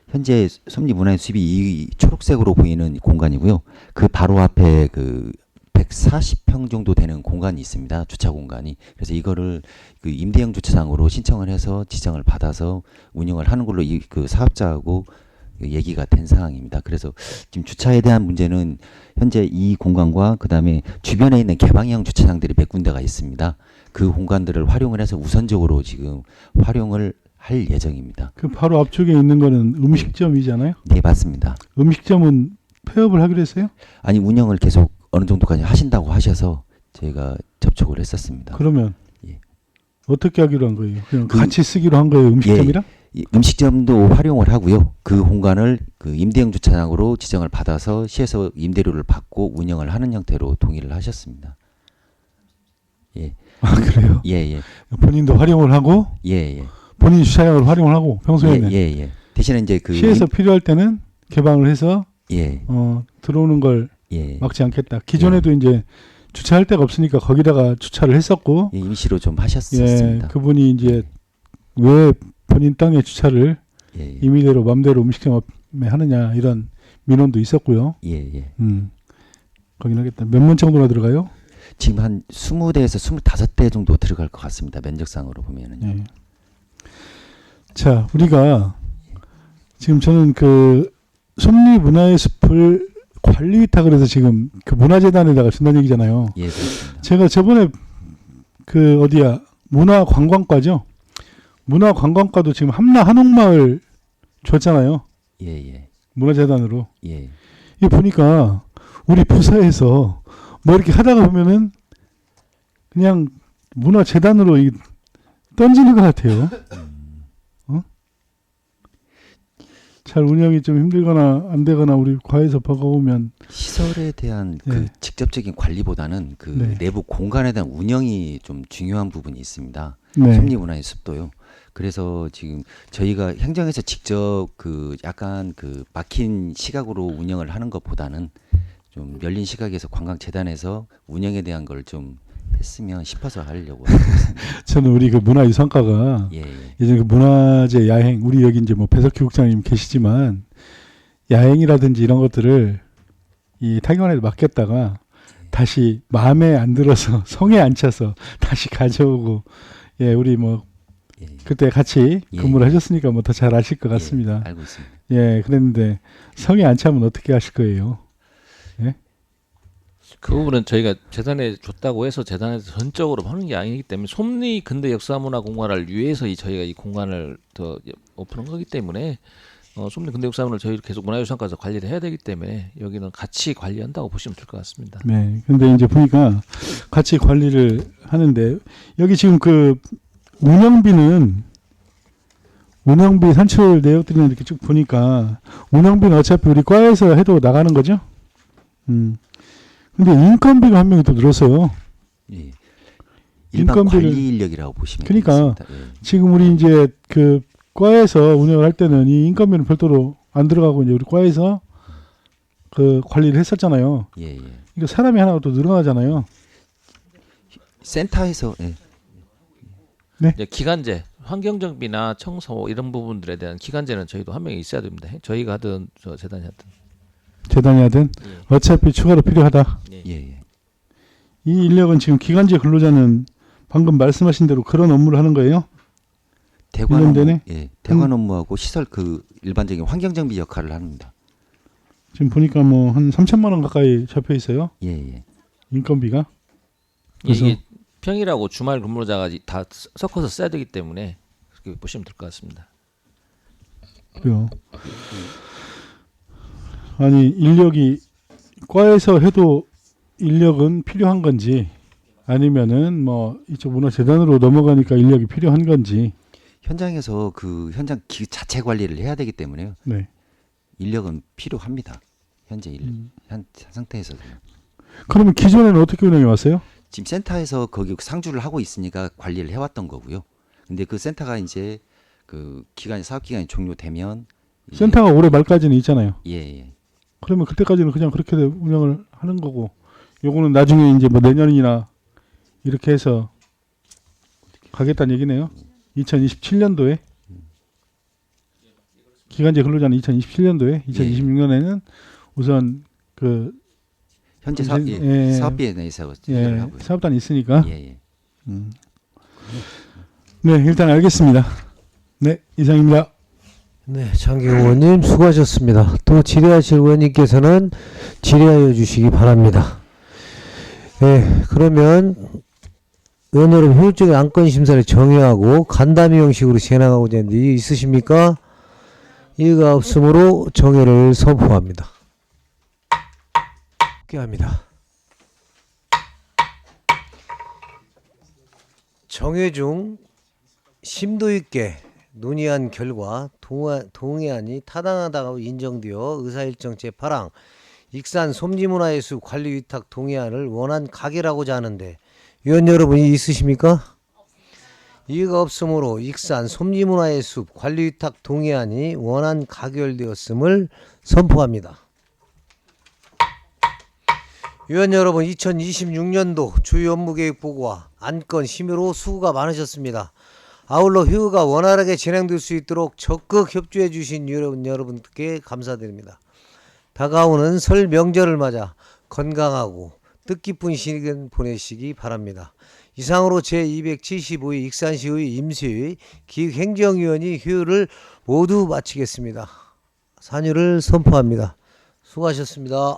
현재 섭리문화예술이 이 초록색으로 보이는 공간이고요. 그 바로 앞에 그 140평 정도 되는 공간이 있습니다. 주차 공간이. 그래서 이거를 그 임대형 주차장으로 신청을 해서 지정을 받아서 운영을 하는 걸로 이 그 사업자하고 얘기가 된 상황입니다. 그래서 지금 주차에 대한 문제는 현재 이 공간과 그다음에 주변에 있는 개방형 주차장들이 몇 군데가 있습니다. 그 공간들을 활용을 해서 우선적으로 지금 활용을 할 예정입니다. 그 바로 앞쪽에 있는 거는 음식점이잖아요. 네, 맞습니다. 음식점은 폐업을 하기로 했어요? 아니, 운영을 계속 어느 정도까지 하신다고 하셔서 저희가 접촉을 했었습니다. 그러면 예. 어떻게 하기로 한 거예요? 그냥 같이 쓰기로 한 거예요, 음식점이랑? 예, 음식점도 활용을 하고요. 그 공간을 그 임대형 주차장으로 지정을 받아서 시에서 임대료를 받고 운영을 하는 형태로 동의를 하셨습니다. 예. 아, 그래요? 예, 예. 본인도 활용을 하고? 예, 예. 본인 주차장을 활용을 하고 평소에는? 예, 예, 예. 대신에 이제 그 시에서 필요할 때는 개방을 해서 예. 들어오는 걸 예. 막지 않겠다. 기존에도 이제 주차할 데가 없으니까 거기다가 주차를 했었고, 예, 임시로 좀 하셨습니다. 예, 그분이 이제 왜 본인 땅에 주차를 예. 임의대로 맘대로 음식점에 하느냐 이런 민원도 있었고요. 예, 예. 거긴 하겠다. 몇 문 정도나 들어가요? 지금 한 20대에서 25대 정도 들어갈 것 같습니다. 면적상으로 보면은요. 예. 자, 우리가 지금 저는 그 섭리문화의 숲을 관리 위탁을 해서 지금 그 문화재단에다가 준다는 얘기잖아요. 예, 그렇습니다. 제가 저번에 그 어디야 문화관광과죠. 문화관광과도 지금 함라 한옥마을 줬잖아요. 예, 예. 문화재단으로. 예. 이 보니까 우리 부서에서 뭐 이렇게 하다가 보면은 그냥 문화재단으로 던지는 것 같아요. 잘 운영이 좀 힘들거나 안 되거나 우리 과에서 버거우면 시설에 대한 그 직접적인 관리보다는 그 네. 내부 공간에 대한 운영이 좀 중요한 부분이 있습니다. 네. 섭리문화의 숲도요. 그래서 지금 저희가 행정에서 직접 그 약간 그 막힌 시각으로 운영을 하는 것보다는 좀 열린 시각에서 관광재단에서 운영에 대한 걸 좀 했으면 싶어서 하려고 하고 있습니다. 저는 우리 그 문화유산과가 예전에 그 문화재 야행, 우리 여기 이제 뭐 배석교육장님 계시지만 야행이라든지 이런 것들을 이 타경원에 맡겼다가 다시 마음에 안 들어서 성에 안 차서 다시 가져오고 예 우리 뭐 그때 같이 근무를 하셨으니까 뭐 더 잘 아실 것 같습니다. 알고 있습니다. 예 그랬는데 성에 안 차면 어떻게 하실 거예요? 예? 그 부분은 저희가 재단에 줬다고 해서 재단에서 전적으로 하는 게 아니기 때문에 솜리 근대 역사문화공간을 위해서 저희가 이 공간을 더 오픈한 거기 때문에 솜리 근대 역사문화를 저희 계속 문화유산과에서 관리를 해야 되기 때문에 여기는 같이 관리한다고 보시면 될 것 같습니다. 네. 근데 이제 보니까 같이 관리를 하는데 여기 지금 그 운영비 산출 내역들이 이렇게 쭉 보니까 운영비는 어차피 우리 과에서 해도 나가는 거죠? 근데 인건비가 한 명이 또 늘었어요. 예. 일반 관리 인력이라고 보시면 그러니까 되겠습니다. 예. 지금 우리 이제 그 과에서 운영을 할 때는 이 인건비는 별도로 안 들어가고 이제 우리 과에서 그 관리를 했었잖아요. 예. 이거 사람이 하나가 또 늘어나잖아요. 센터에서 네. 이제 기간제, 환경정비나 청소 이런 부분들에 대한 기간제는 저희도 한 명이 있어야 됩니다. 저희가 하든 저 재단이 하든. 재단이 하든 어차피 추가로 필요하다. 예. 이 인력은 지금 기간제 근로자는 방금 말씀하신 대로 그런 업무를 하는 거예요? 대관 1년 업무, 내내? 예, 대관 업무하고 시설 그 일반적인 환경 정비 역할을 합니다. 지금 보니까 뭐 한 3천만 원 가까이 잡혀 있어요. 예. 인건비가. 이게 평일하고 주말 근무자가 다 섞어서 써야 되기 때문에 그렇게 보시면 될 것 같습니다. 그래요. 아니 인력이 과에서 해도 인력은 필요한 건지 아니면은 뭐 이쪽 문화재단으로 넘어가니까 인력이 필요한 건지 현장에서 그 현장 자체 관리를 해야 되기 때문에요. 네. 인력은 필요합니다. 현재 현 상태에서도. 그러면 기존에는 어떻게 운영해 왔어요? 지금 센터에서 거기 상주를 하고 있으니까 관리를 해왔던 거고요. 근데 그 센터가 이제 그 사업 기간이 종료되면 센터가 올해 말까지는 있잖아요. 예. 그러면 그때까지는 그냥 그렇게 운영을 하는 거고 요거는 나중에 이제 뭐 내년이나 이렇게 해서 가겠다는 얘기네요. 2027년도에 기간제 근로자는 2027년도에 2026년에는 우선 그 현재 사업비에 내서 해결을 하고요. 사업단이 있으니까. 예. 네, 일단 알겠습니다. 네, 이상입니다. 네, 장기호 의원님 수고하셨습니다. 또 질의하실 의원님께서는 질의하여 주시기 바랍니다. 네, 그러면 의원 여러분 효율적인 안건 심사를 정의하고 간담회 형식으로 진행하고자 하는데 이의 있으십니까? 이의가 없으므로 정의를 선포합니다. 합니다. 정회 중 심도 있게 논의한 결과 동의안이 타당하다고 인정되어 의사일정 제8항 익산 솜지문화예술 관리위탁 동의안을 원안 가결하고자 하는데 위원 여러분이 있으십니까? 이의가 없으므로 익산 솜지문화예술 관리위탁 동의안이 원안 가결되었음을 선포합니다. 위원 여러분, 2026년도 주요 업무계획 보고와 안건 심의로 수고가 많으셨습니다. 아울러 회의가 원활하게 진행될 수 있도록 적극 협조해 주신 여러분께 감사드립니다. 다가오는 설 명절을 맞아 건강하고 뜻깊은 시간 보내시기 바랍니다. 이상으로 제275회 익산시의 임시회 기획행정위원회 회의를 모두 마치겠습니다. 산유를 선포합니다. 수고하셨습니다.